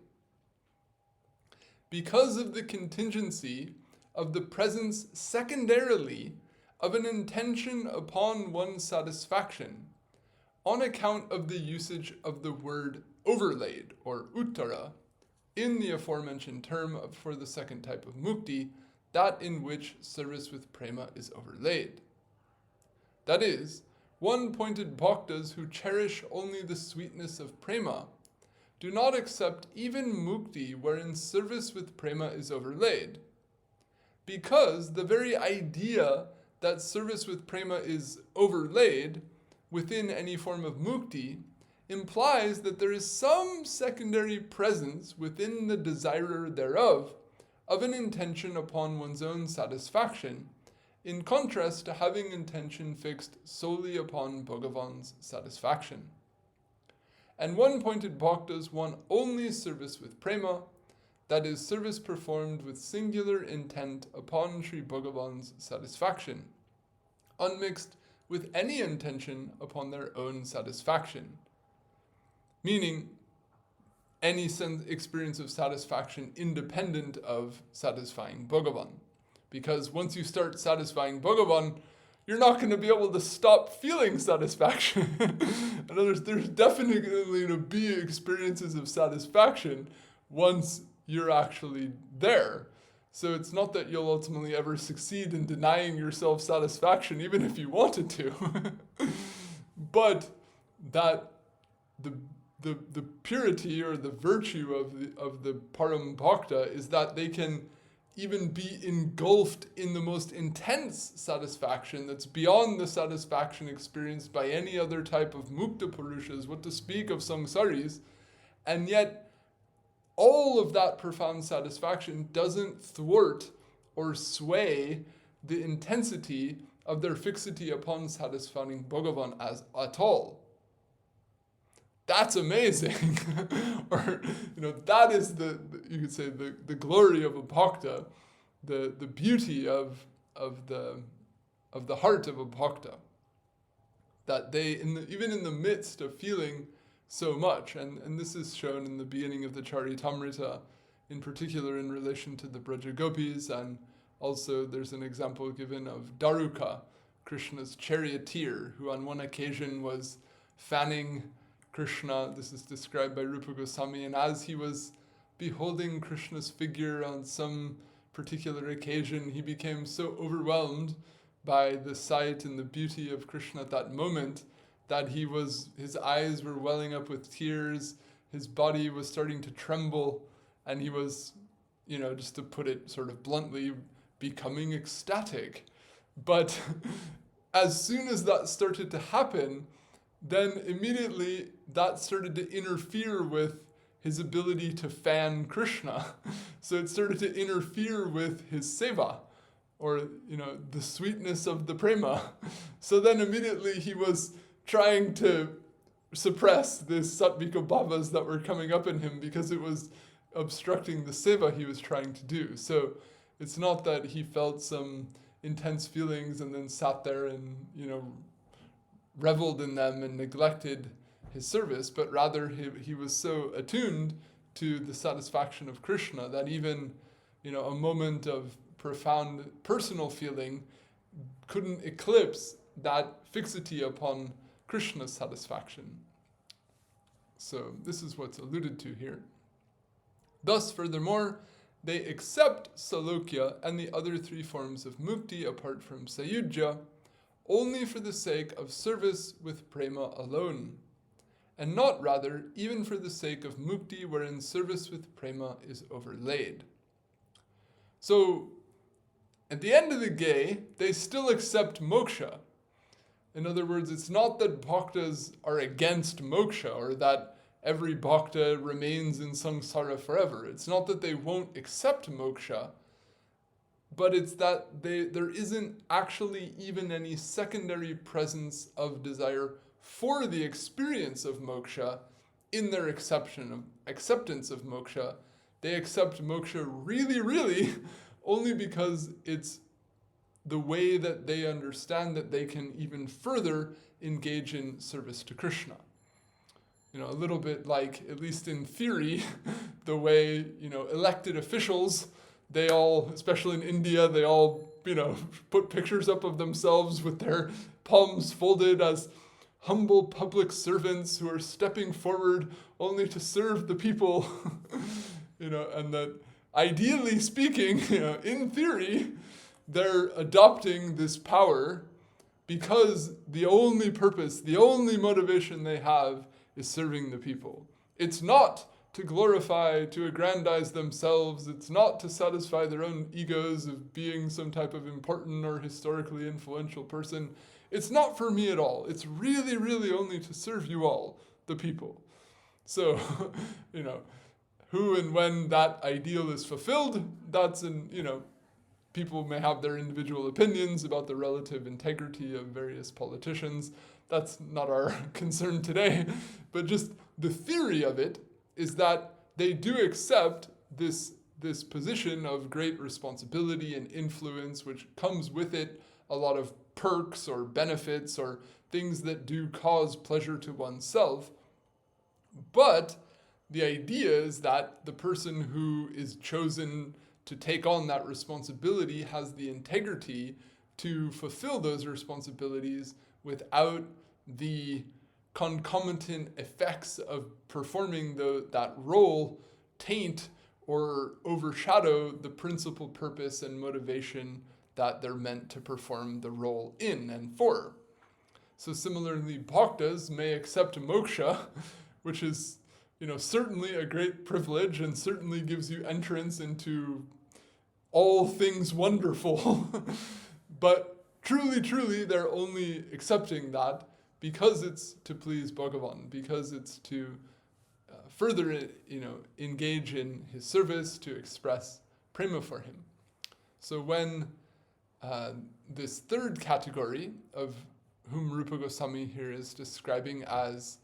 because of the contingency of the presence secondarily of an intention upon one's satisfaction, on account of the usage of the word overlaid, or uttara, in the aforementioned term for the second type of mukti, that in which service with prema is overlaid. That is, one-pointed bhaktas who cherish only the sweetness of prema do not accept even mukti wherein service with prema is overlaid, because the very idea that service with prema is overlaid within any form of mukti implies that there is some secondary presence within the desirer thereof of an intention upon one's own satisfaction, in contrast to having intention fixed solely upon Bhagavan's satisfaction. And one-pointed bhaktas want only service with prema, that is, service performed with singular intent upon Sri Bhagavan's satisfaction, unmixed with any intention upon their own satisfaction, meaning any experience of satisfaction independent of satisfying Bhagavan. Because once you start satisfying Bhagavan, you're not going to be able to stop feeling satisfaction. In other words, there's definitely going to be experiences of satisfaction once you're actually there. So it's not that you'll ultimately ever succeed in denying yourself satisfaction, even if you wanted to. But that the purity or the virtue of the param bhakta is that they can even be engulfed in the most intense satisfaction that's beyond the satisfaction experienced by any other type of mukta purushas, what to speak of samsaris, and yet all of that profound satisfaction doesn't thwart or sway the intensity of their fixity upon satisfying Bhagavan at all. That's amazing. Or, that is you could say the glory of a bhakta, the beauty of the heart of a bhakta. That they, even in the midst of feeling so much, and this is shown in the beginning of the Charitamrita, in particular in relation to the Braja Gopis, and also there's an example given of Daruka, Krishna's charioteer, who on one occasion was fanning Krishna. This is described by Rupa Gosvami, and as he was beholding Krishna's figure on some particular occasion, he became so overwhelmed by the sight and the beauty of Krishna at that moment that his eyes were welling up with tears, his body was starting to tremble, and he was, just to put it sort of bluntly, becoming ecstatic. But as soon as that started to happen, then immediately that started to interfere with his ability to fan Krishna. So it started to interfere with his seva, or, the sweetness of the prema. So then immediately he was trying to suppress the sattvika bhavas that were coming up in him because it was obstructing the seva he was trying to do. So it's not that he felt some intense feelings and then sat there and, reveled in them and neglected his service, but rather he was so attuned to the satisfaction of Krishna that even, a moment of profound personal feeling couldn't eclipse that fixity upon Krishna's satisfaction. So this is what's alluded to here. Thus, furthermore, they accept salokya and the other three forms of mukti apart from sayujya only for the sake of service with prema alone, and not rather even for the sake of mukti wherein service with prema is overlaid. So, at the end of the day, they still accept moksha. In other words, it's not that bhaktas are against moksha or that every bhakta remains in samsara forever. It's not that they won't accept moksha, but it's that there isn't actually even any secondary presence of desire for the experience of moksha in their acceptance of moksha. They accept moksha really, really only because it's the way that they understand that they can even further engage in service to Krishna. A little bit like, at least in theory, the way, elected officials, they all, especially in India, they all, put pictures up of themselves with their palms folded as humble public servants who are stepping forward only to serve the people, and that ideally speaking, in theory, they're adopting this power because the only purpose, the only motivation they have is serving the people. It's not to glorify, to aggrandize themselves. It's not to satisfy their own egos of being some type of important or historically influential person. It's not for me at all. It's really, really only to serve you all, the people. So, who and when that ideal is fulfilled, that's people may have their individual opinions about the relative integrity of various politicians. That's not our concern today. But just the theory of it is that they do accept this position of great responsibility and influence, which comes with it a lot of perks or benefits or things that do cause pleasure to oneself. But the idea is that the person who is chosen to take on that responsibility has the integrity to fulfill those responsibilities without the concomitant effects of performing that role taint or overshadow the principal purpose and motivation that they're meant to perform the role in and for. So similarly, bhaktas may accept moksha, which is, certainly a great privilege and certainly gives you entrance into all things wonderful. But truly, truly, they're only accepting that because it's to please Bhagavan, because it's to further, engage in his service, to express prema for him. So when this third category, of whom Rupa Goswami here is describing as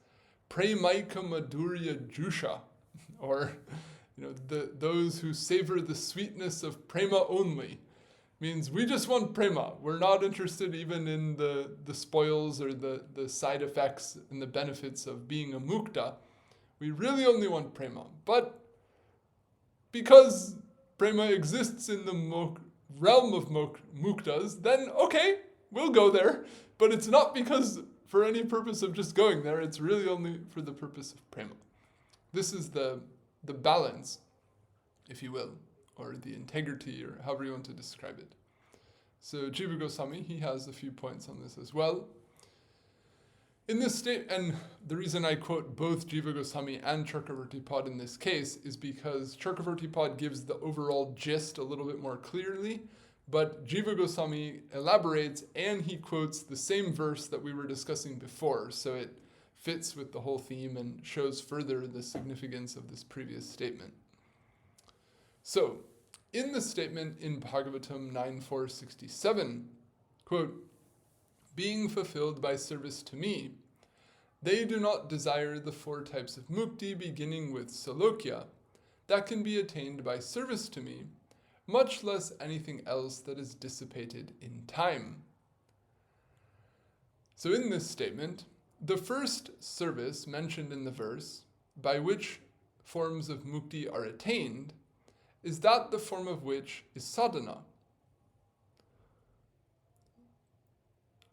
premaika madhurya jusha, or those who savor the sweetness of prema only, means we just want prema. We're not interested even in the spoils or the side effects and the benefits of being a mukta. We really only want prema. But because prema exists in the realm of muktas, then okay, we'll go there. But it's not because for any purpose of just going there. It's really only for the purpose of prema. This is the balance, if you will, or the integrity, or however you want to describe it. So Jiva Goswami, he has a few points on this as well. In this state, and the reason I quote both Jiva Goswami and Chakravartipad in this case is because Chakravartipad gives the overall gist a little bit more clearly, but Jiva Goswami elaborates and he quotes the same verse that we were discussing before, so it fits with the whole theme and shows further the significance of this previous statement. So, in the statement in Bhagavatam 9.4.67, quote, being fulfilled by service to me, they do not desire the 4 types of mukti beginning with salokya that can be attained by service to me, much less anything else that is dissipated in time. So in this statement, the first service mentioned in the verse, by which forms of mukti are attained, is that the form of which is sadhana.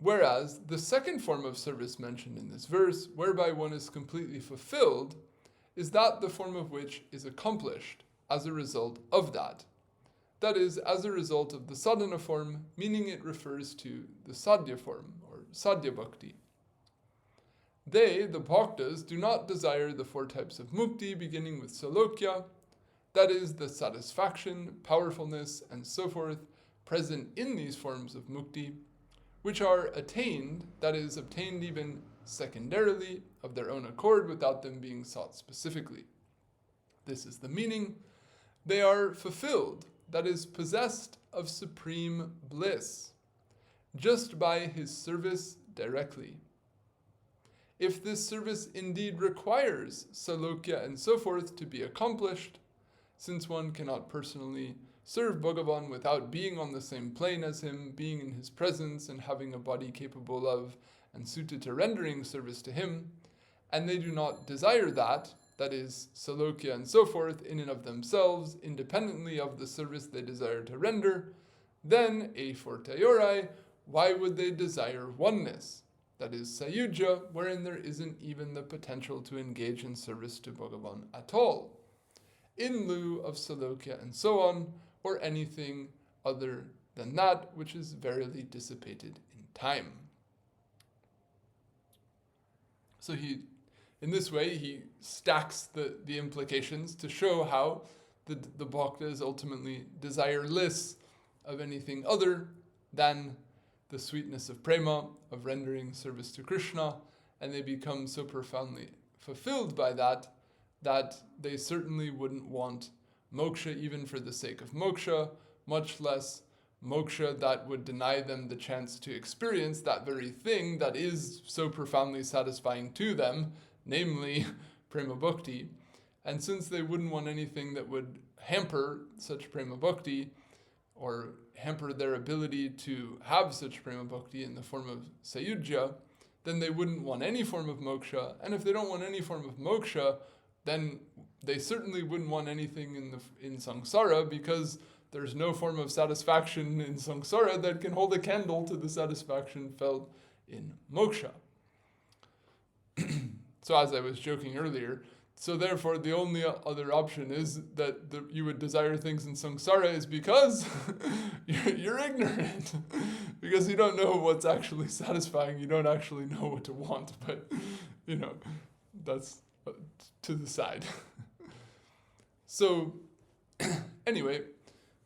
Whereas the second form of service mentioned in this verse, whereby one is completely fulfilled, is that the form of which is accomplished as a result of that. That is, as a result of the sadhana form, meaning it refers to the sadhya form, or sadhya bhakti. They, the bhaktas, do not desire the 4 types of mukti beginning with salokya, that is, the satisfaction, powerfulness, and so forth, present in these forms of mukti, which are attained, that is, obtained even secondarily, of their own accord, without them being sought specifically. This is the meaning. They are fulfilled, that is, possessed of supreme bliss, just by his service directly. If this service indeed requires salokya and so forth to be accomplished, since one cannot personally serve Bhagavan without being on the same plane as him, being in his presence, and having a body capable of and suited to rendering service to him, and they do not desire that is, salokya and so forth, in and of themselves, independently of the service they desire to render, then, a fortiori, why would they desire oneness? That is, sayujya, wherein there isn't even the potential to engage in service to Bhagavan at all, in lieu of salokya and so on, or anything other than that which is verily dissipated in time. So in this way, he stacks the implications to show how the bhakta is ultimately desireless of anything other than the sweetness of prema, of rendering service to Krishna, and they become so profoundly fulfilled by that they certainly wouldn't want moksha even for the sake of moksha, much less moksha that would deny them the chance to experience that very thing that is so profoundly satisfying to them, namely prema bhakti. And since they wouldn't want anything that would hamper such prema bhakti, or hamper their ability to have such prema bhakti in the form of sayujya, then they wouldn't want any form of moksha. And if they don't want any form of moksha, then they certainly wouldn't want anything in samsara, because there's no form of satisfaction in samsara that can hold a candle to the satisfaction felt in moksha. So as I was joking earlier, so therefore the only other option is that you would desire things in samsara is because you're ignorant, because you don't know what's actually satisfying, you don't actually know what to want, but that's to the side. So anyway,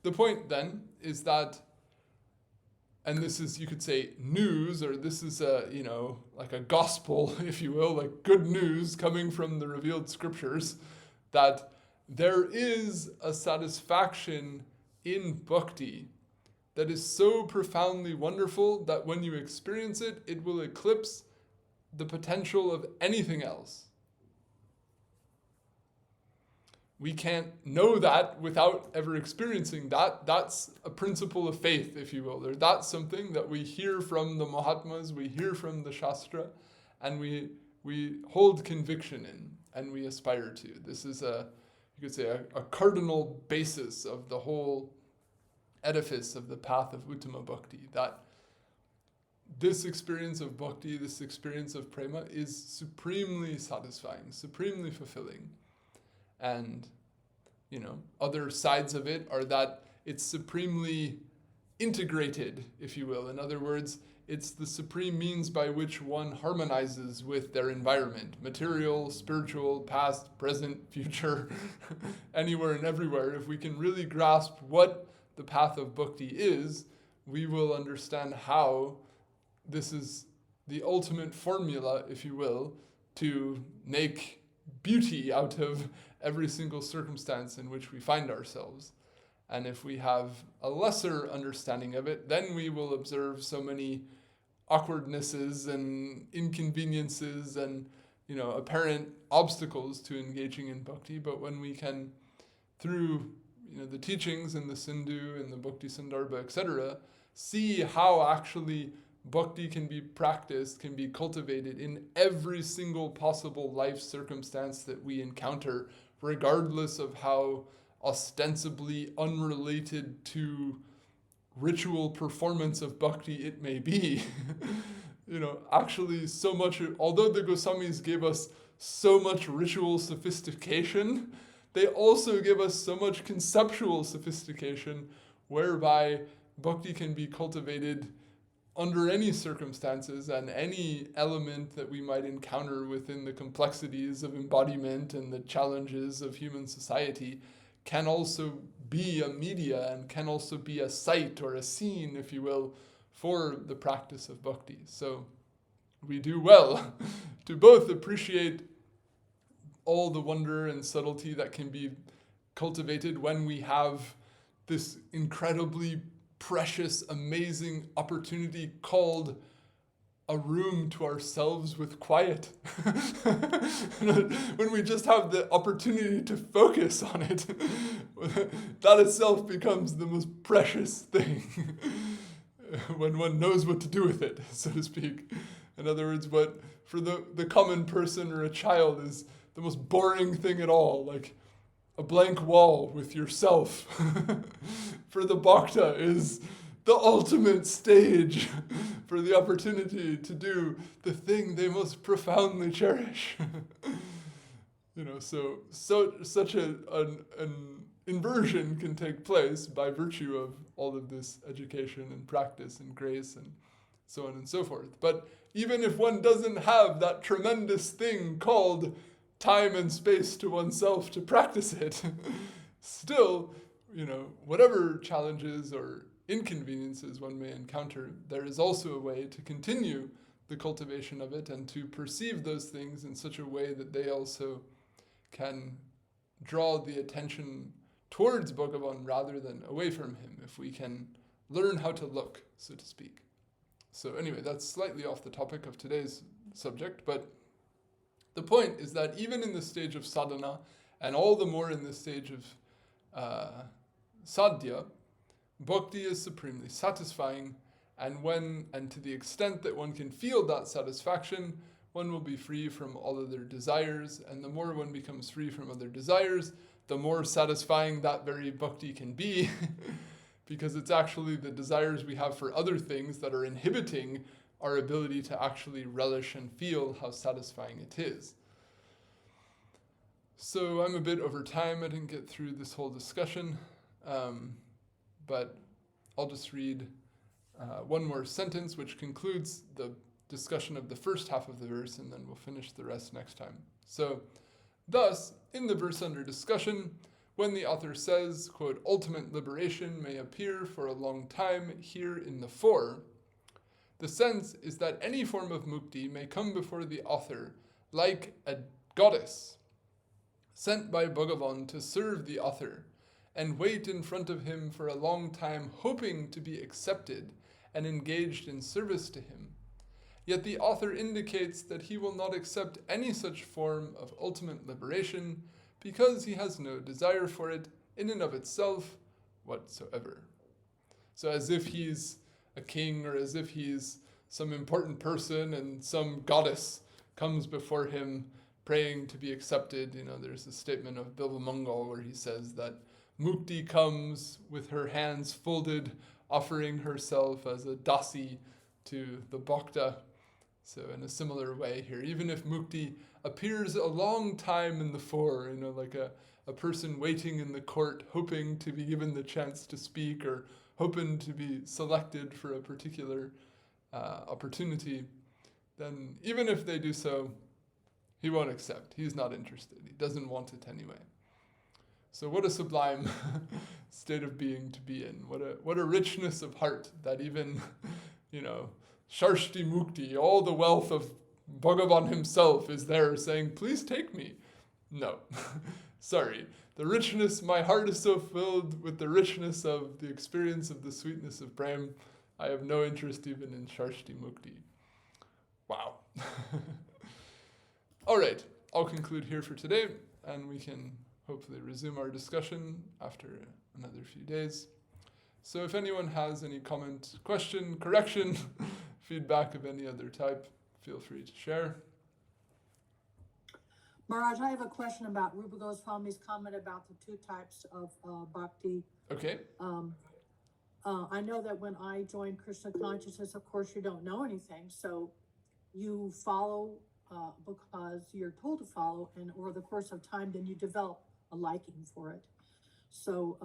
the point then is that, and this is, you could say, news, or this is like a gospel, if you will, like good news coming from the revealed scriptures, that there is a satisfaction in bhakti that is so profoundly wonderful that when you experience it, it will eclipse the potential of anything else. We can't know that without ever experiencing that. That's a principle of faith, if you will. Or that's something that we hear from the Mahatmas, we hear from the Shastra, and we hold conviction in, and we aspire to. This is you could say, a cardinal basis of the whole edifice of the path of Uttama-bhakti, that this experience of bhakti, this experience of prema, is supremely satisfying, supremely fulfilling. And, other sides of it are that it's supremely integrated, if you will. In other words, it's the supreme means by which one harmonizes with their environment, material, spiritual, past, present, future, anywhere and everywhere. If we can really grasp what the path of bhakti is, we will understand how this is the ultimate formula, if you will, to make beauty out of every single circumstance in which we find ourselves. And if we have a lesser understanding of it, then we will observe so many awkwardnesses and inconveniences and, apparent obstacles to engaging in bhakti. But when we can, through, the teachings in the Sindhu and the Bhakti Sandarbha, etc., see how actually bhakti can be practiced, can be cultivated in every single possible life circumstance that we encounter, regardless of how ostensibly unrelated to ritual performance of bhakti it may be. Actually so much, although the Goswamis gave us so much ritual sophistication, they also give us so much conceptual sophistication, whereby bhakti can be cultivated under any circumstances, and any element that we might encounter within the complexities of embodiment and the challenges of human society can also be a media and can also be a site or a scene, if you will, for the practice of bhakti. So we do well to both appreciate all the wonder and subtlety that can be cultivated when we have this incredibly precious, amazing opportunity called a room to ourselves with quiet. When we just have the opportunity to focus on it, that itself becomes the most precious thing. When one knows what to do with it, so to speak. In other words, what for the common person or a child is the most boring thing at all, like a blank wall with yourself. For the bhakta is the ultimate stage for the opportunity to do the thing they most profoundly cherish. So such an inversion can take place by virtue of all of this education and practice and grace and so on and so forth. But even if one doesn't have that tremendous thing called time and space to oneself to practice it, still, whatever challenges or inconveniences one may encounter, there is also a way to continue the cultivation of it and to perceive those things in such a way that they also can draw the attention towards Bhagavan rather than away from him, if we can learn how to look, so to speak. So anyway, that's slightly off the topic of today's subject, but the point is that even in the stage of sadhana, and all the more in the stage of sadhya, bhakti is supremely satisfying, and to the extent that one can feel that satisfaction, one will be free from all other desires, and the more one becomes free from other desires, the more satisfying that very bhakti can be, because it's actually the desires we have for other things that are inhibiting our ability to actually relish and feel how satisfying it is. So I'm a bit over time. I didn't get through this whole discussion, but I'll just read one more sentence, which concludes the discussion of the first half of the verse, and then we'll finish the rest next time. So, thus, in the verse under discussion, when the author says, quote, ultimate liberation may appear for a long time here in the fore, the sense is that any form of mukti may come before the author like a goddess sent by Bhagavan to serve the author and wait in front of him for a long time, hoping to be accepted and engaged in service to him. Yet the author indicates that he will not accept any such form of ultimate liberation because he has no desire for it in and of itself whatsoever. So as if he's a king, or as if he's some important person and some goddess comes before him praying to be accepted. There's a statement of Bilvamangal where he says that Mukti comes with her hands folded, offering herself as a dasi to the bhakta. So in a similar way here, even if Mukti appears a long time in the fore, like a person waiting in the court, hoping to be given the chance to speak or hoping to be selected for a particular opportunity, then even if they do so, he won't accept. He's not interested. He doesn't want it anyway. So what a sublime state of being to be in. What a richness of heart that even, Sharshti Mukti, all the wealth of Bhagavan himself is there saying, please take me. No, sorry. The richness, my heart is so filled with the richness of the experience of the sweetness of Prem, I have no interest even in Sharshti Mukti. Wow. All right, I'll conclude here for today, and we can hopefully resume our discussion after another few days. So if anyone has any comment, question, correction, feedback of any other type, feel free to share. Maharaj, I have a question about Rupa Goswami's comment about the two types of bhakti. Okay. I know that when I joined Krishna consciousness, of course, you don't know anything, so you follow because you're told to follow, and over the course of time, then you develop a liking for it. So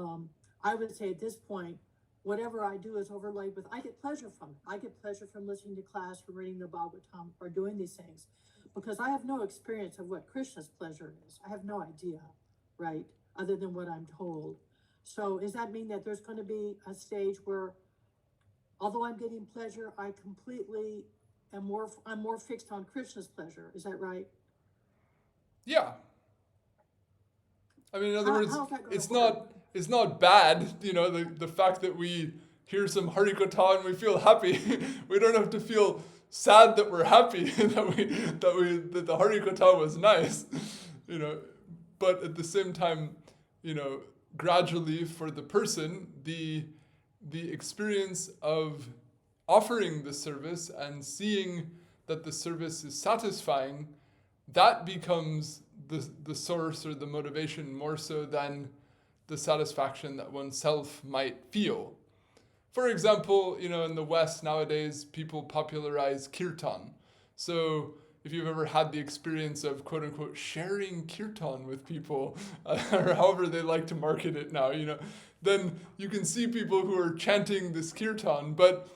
I would say at this point, whatever I do is overlaid with, I get pleasure from it. I get pleasure from listening to class, from reading the Bhagavatam, or doing these things, because I have no experience of what Krishna's pleasure is. I have no idea, right, other than what I'm told. So does that mean that there's going to be a stage where, although I'm getting pleasure, I completely I'm more fixed on Krishna's pleasure? Is that right? Yeah. I mean, in other words, it's not bad, the fact that we hear some Harikatha and we feel happy. We don't have to feel sad that we're happy that the Harikatha was nice, but at the same time, gradually for the person, the experience of offering the service and seeing that the service is satisfying, that becomes the source or the motivation more so than the satisfaction that oneself might feel. For example, in the West nowadays, people popularize kirtan. So if you've ever had the experience of quote unquote sharing kirtan with people, or however they like to market it now, then you can see people who are chanting this kirtan, but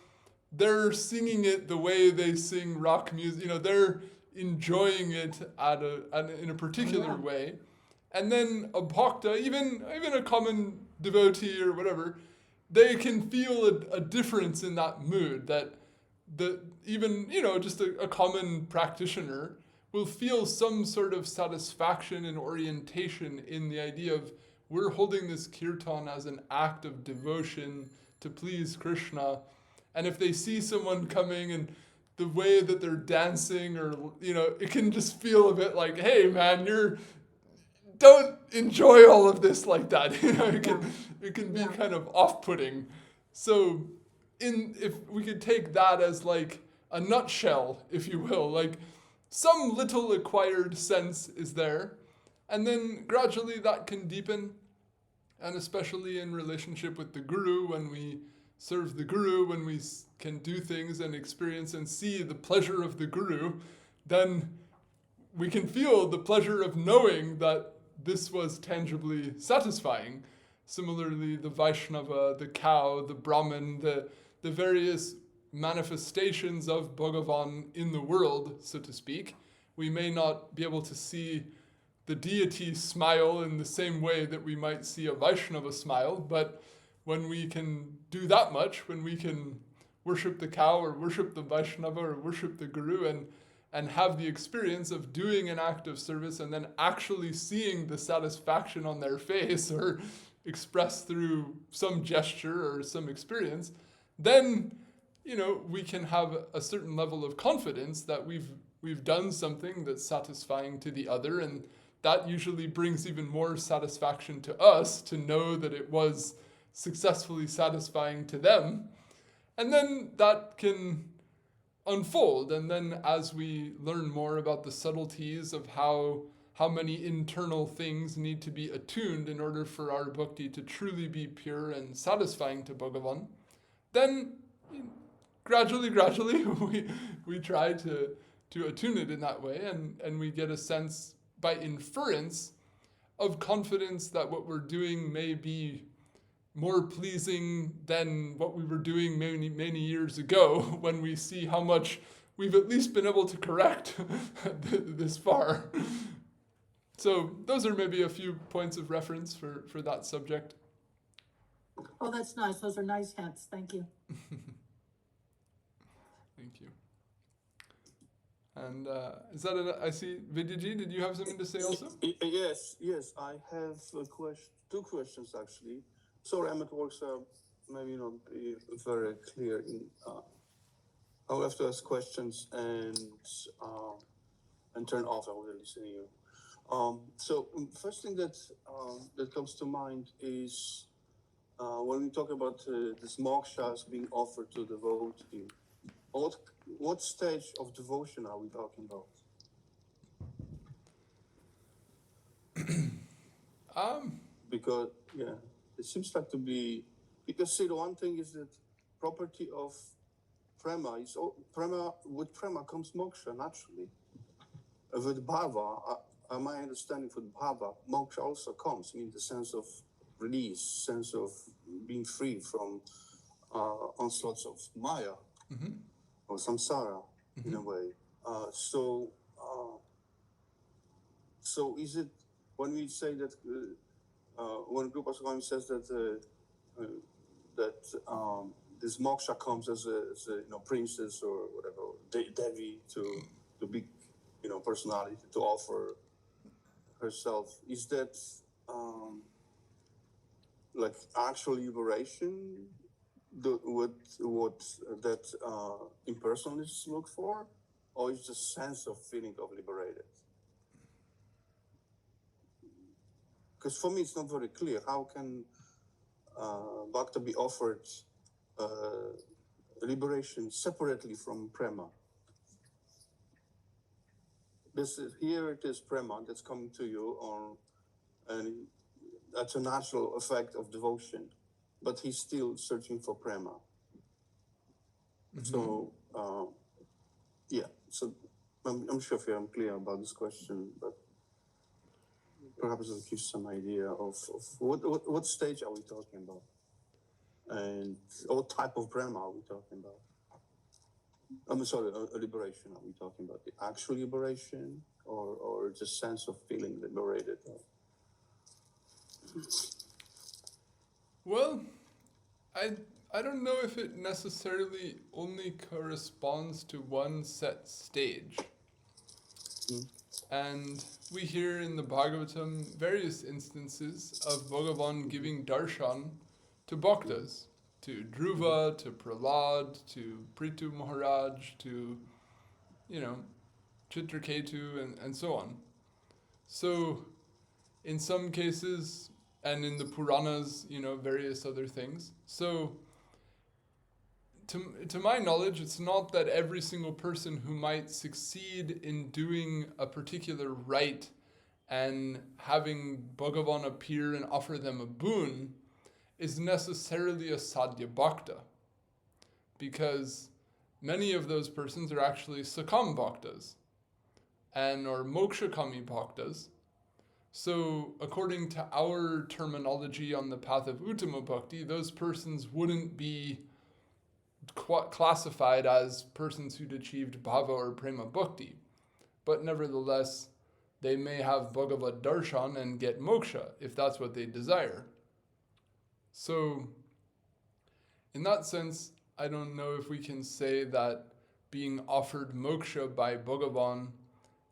they're singing it the way they sing rock music. They're enjoying it in a particular way. And then a bhakta, even a common devotee or whatever, they can feel a difference in that mood, that just a common practitioner will feel some sort of satisfaction and orientation in the idea of, we're holding this kirtan as an act of devotion to please Krishna. And if they see someone coming and the way that they're dancing, or, it can just feel a bit like, hey man, don't enjoy all of this like that. It can be kind of off-putting. So if we could take that as like a nutshell, if you will, like some little acquired sense is there, and then gradually that can deepen, and especially in relationship with the Guru, when we serve the Guru, when we can do things and experience and see the pleasure of the Guru, then we can feel the pleasure of knowing that this was tangibly satisfying. Similarly, the Vaishnava, the cow, the Brahmin, the various manifestations of Bhagavan in the world, so to speak, we may not be able to see the deity smile in the same way that we might see a Vaishnava smile, but when we can do that much, when we can worship the cow or worship the Vaishnava or worship the Guru and have the experience of doing an act of service and then actually seeing the satisfaction on their face or expressed through some gesture or some experience, then, we can have a certain level of confidence that we've done something that's satisfying to the other, and that usually brings even more satisfaction to us to know that it was successfully satisfying to them. And then that can unfold, and then as we learn more about the subtleties of how many internal things need to be attuned in order for our bhakti to truly be pure and satisfying to Bhagavan, then gradually we try to attune it in that way, and we get a sense by inference of confidence that what we're doing may be more pleasing than what we were doing many years ago, when we see how much we've at least been able to correct this far. So those are maybe a few points of reference for that subject. Oh, that's nice. Those are nice hints. Thank you. Thank you. And is that it? I see, Vidyaji, did you have something to say also? Yes. I have two questions actually. Sorry, I'm at work, so maybe not be very clear. I'll have to ask questions and turn off. I will listen to you. So first thing that comes to mind is when we talk about this mokshas being offered to devotee. What stage of devotion are we talking about? Because it seems like to be, because see, the one thing is that property of prema is with prema comes moksha naturally. With bhava, my understanding for bhava, moksha also comes. I mean, the sense of release, sense of being free from onslaughts of maya or samsara in a way. So is it when we say that? When Rupa Gosvami says that this moksha comes as a princess or whatever, Devi to big personality to offer herself, is that like actual liberation what that impersonalists look for, or is just sense of feeling of liberated? Because for me, it's not very clear. How can bhakta be offered liberation separately from prema? Here it is prema that's coming to you, and that's a natural effect of devotion, but he's still searching for prema. Mm-hmm. So, so I'm sure if I'm clear about this question, but perhaps it'll give some idea of what stage are we talking about, and what type of prema are we talking about? I'm sorry, a liberation. Are we talking about the actual liberation, or just sense of feeling liberated? Well, I don't know if it necessarily only corresponds to one set stage. Mm. And we hear in the Bhagavatam various instances of Bhagavan giving darshan to bhaktas, to Dhruva, to Prahlad, to Prithu Maharaj, to, Chitraketu, and so on. So, in some cases, and in the Puranas, various other things. So, to my knowledge, it's not that every single person who might succeed in doing a particular rite and having Bhagavan appear and offer them a boon is necessarily a sadhya bhakta, because many of those persons are actually sakam bhaktas or mokshakami bhaktas. So according to our terminology on the path of Uttama-bhakti, those persons wouldn't be classified as persons who'd achieved bhava or prema bhakti, but nevertheless they may have Bhagavad darshan and get moksha if that's what they desire. So, in that sense, I don't know if we can say that being offered moksha by Bhagavan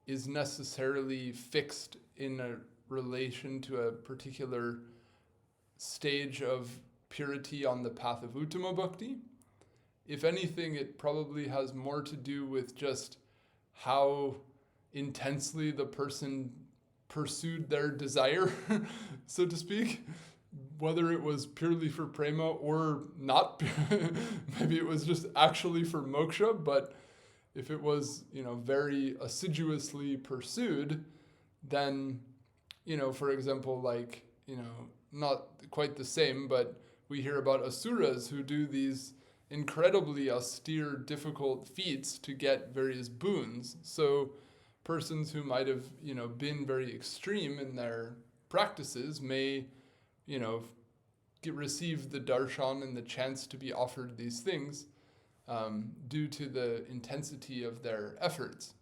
is necessarily fixed in a relation to a particular stage of purity on the path of Uttama-bhakti. If anything, it probably has more to do with just how intensely the person pursued their desire, so to speak. Whether it was purely for prema or not, maybe it was just actually for moksha, but if it was, very assiduously pursued, then, for example, not quite the same, but we hear about asuras who do these incredibly austere, difficult feats to get various boons. So persons who might have, been very extreme in their practices may receive the darshan and the chance to be offered these things due to the intensity of their efforts.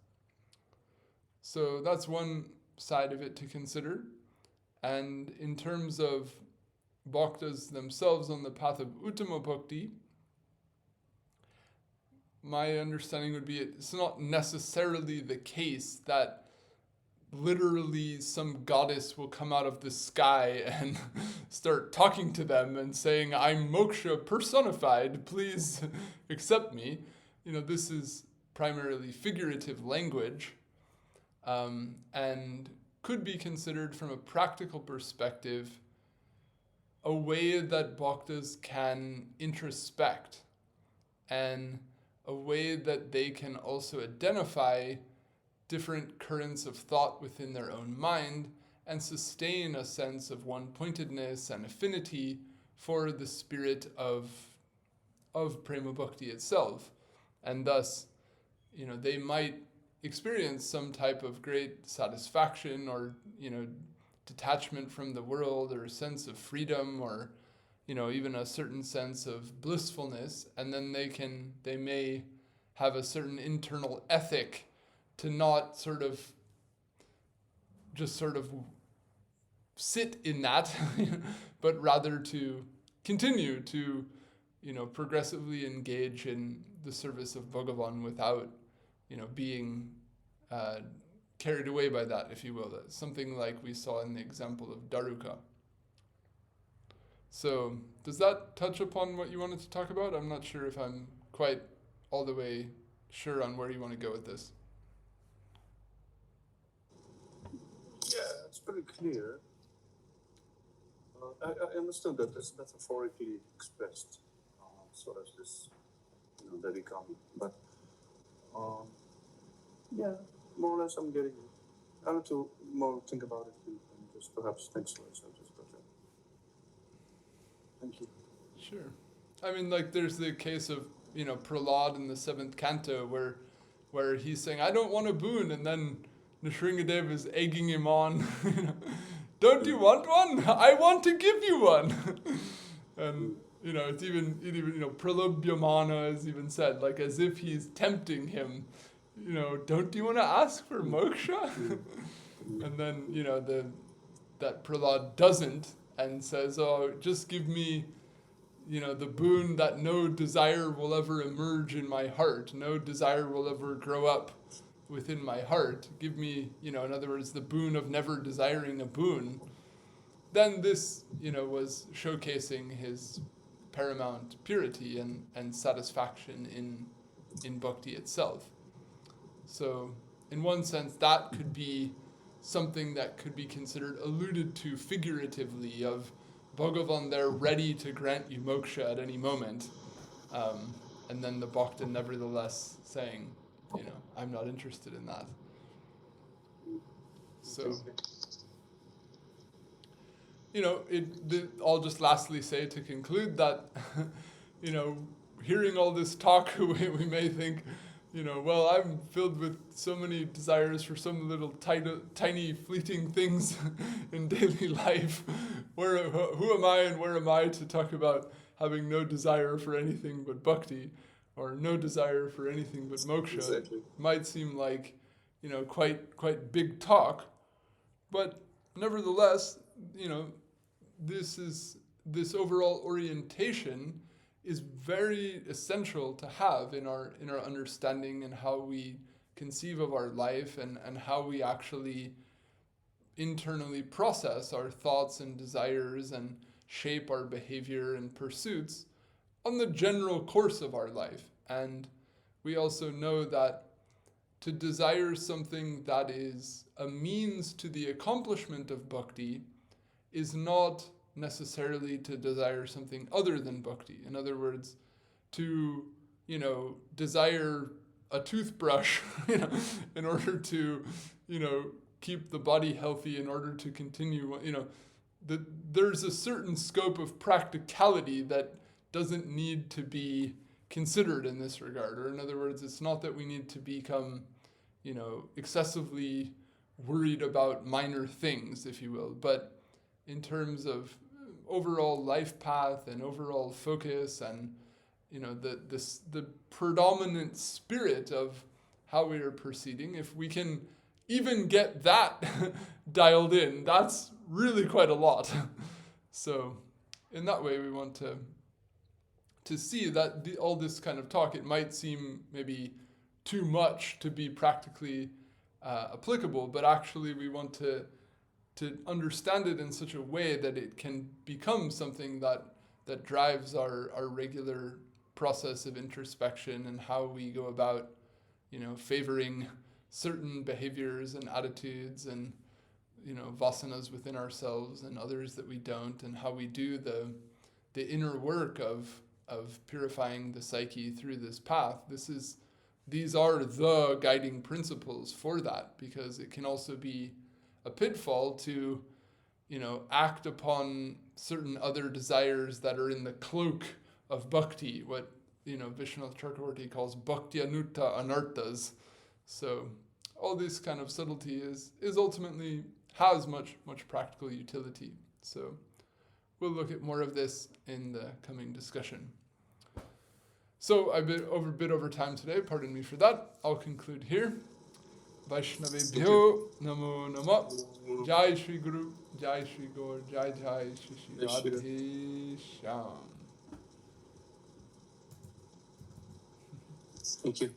So that's one side of it to consider. And in terms of bhaktas themselves on the path of Uttama-bhakti, my understanding would be it's not necessarily the case that literally some goddess will come out of the sky and start talking to them and saying, I'm moksha personified, please accept me. This is primarily figurative language, and could be considered from a practical perspective a way that bhaktas can introspect, and a way that they can also identify different currents of thought within their own mind and sustain a sense of one-pointedness and affinity for the spirit of prema bhakti itself. And thus, they might experience some type of great satisfaction or, detachment from the world, or a sense of freedom, or, even a certain sense of blissfulness. And then they may have a certain internal ethic to not just sit in that, but rather to continue to, progressively engage in the service of Bhagavan without, being carried away by that, if you will. That's something like we saw in the example of Daruka. So does that touch upon what you wanted to talk about? I'm not sure if I'm quite all the way sure on where you want to go with this. Yeah, it's pretty clear. I understood that it's metaphorically expressed, so as this, they become. But yeah, more or less, I'm getting it. I have to more think about it and just perhaps next slide. So just okay. Thank you. Sure. I mean, like, there's the case of, Prahlad in the 7th canto where he's saying, I don't want a boon, and then Niṣṭhā is egging him on. Don't you want one? I want to give you one. And, it's even pralobhyamana is even said, like, as if he's tempting him, don't you want to ask for moksha? And then, that Prahlad doesn't and says, oh, just give me, the boon that no desire will ever emerge in my heart. No desire will ever grow up within my heart. Give me, in other words, the boon of never desiring a boon. Then this, was showcasing his paramount purity and satisfaction in bhakti itself. So in one sense, that could be something that could be considered alluded to figuratively of Bhagavan there ready to grant you moksha at any moment. And then the bhakta nevertheless saying, I'm not interested in that. So, I'll just lastly say to conclude that, hearing all this talk, we may think, well, I'm filled with so many desires for some little tiny fleeting things in daily life. Who am I and where am I to talk about having no desire for anything but bhakti, or no desire for anything but moksha? Exactly. Might seem like, quite big talk, but nevertheless, this overall orientation is very essential to have in our understanding and how we conceive of our life and how we actually internally process our thoughts and desires and shape our behavior and pursuits on the general course of our life. And we also know that to desire something that is a means to the accomplishment of bhakti is not necessarily to desire something other than bhakti. In other words, to, desire a toothbrush, in order to, keep the body healthy, in order to continue, there's a certain scope of practicality that doesn't need to be considered in this regard. Or in other words, it's not that we need to become, excessively worried about minor things, if you will, but in terms of overall life path and overall focus and, the predominant spirit of how we are proceeding, if we can even get that dialed in, that's really quite a lot. So in that way, we want to see that all this kind of talk, it might seem maybe too much to be practically applicable, but actually we want to understand it in such a way that it can become something that drives our regular process of introspection and how we go about, favoring certain behaviors and attitudes and, vasanas within ourselves and others that we don't, and how we do the inner work of purifying the psyche through this path. These are the guiding principles for that, because it can also be a pitfall to, act upon certain other desires that are in the cloak of bhakti, what, Vishwanath Chakravarti calls bhakti anutta anarthas. So all this kind of subtlety is ultimately has much practical utility. So we'll look at more of this in the coming discussion. So I've been a bit over time today, pardon me for that. I'll conclude here. Vaishnavebhyo namo namah. Jai Shri Guru, Jai Shri Gaur, Jai Jai Shri Radhe Shyam. Thank you.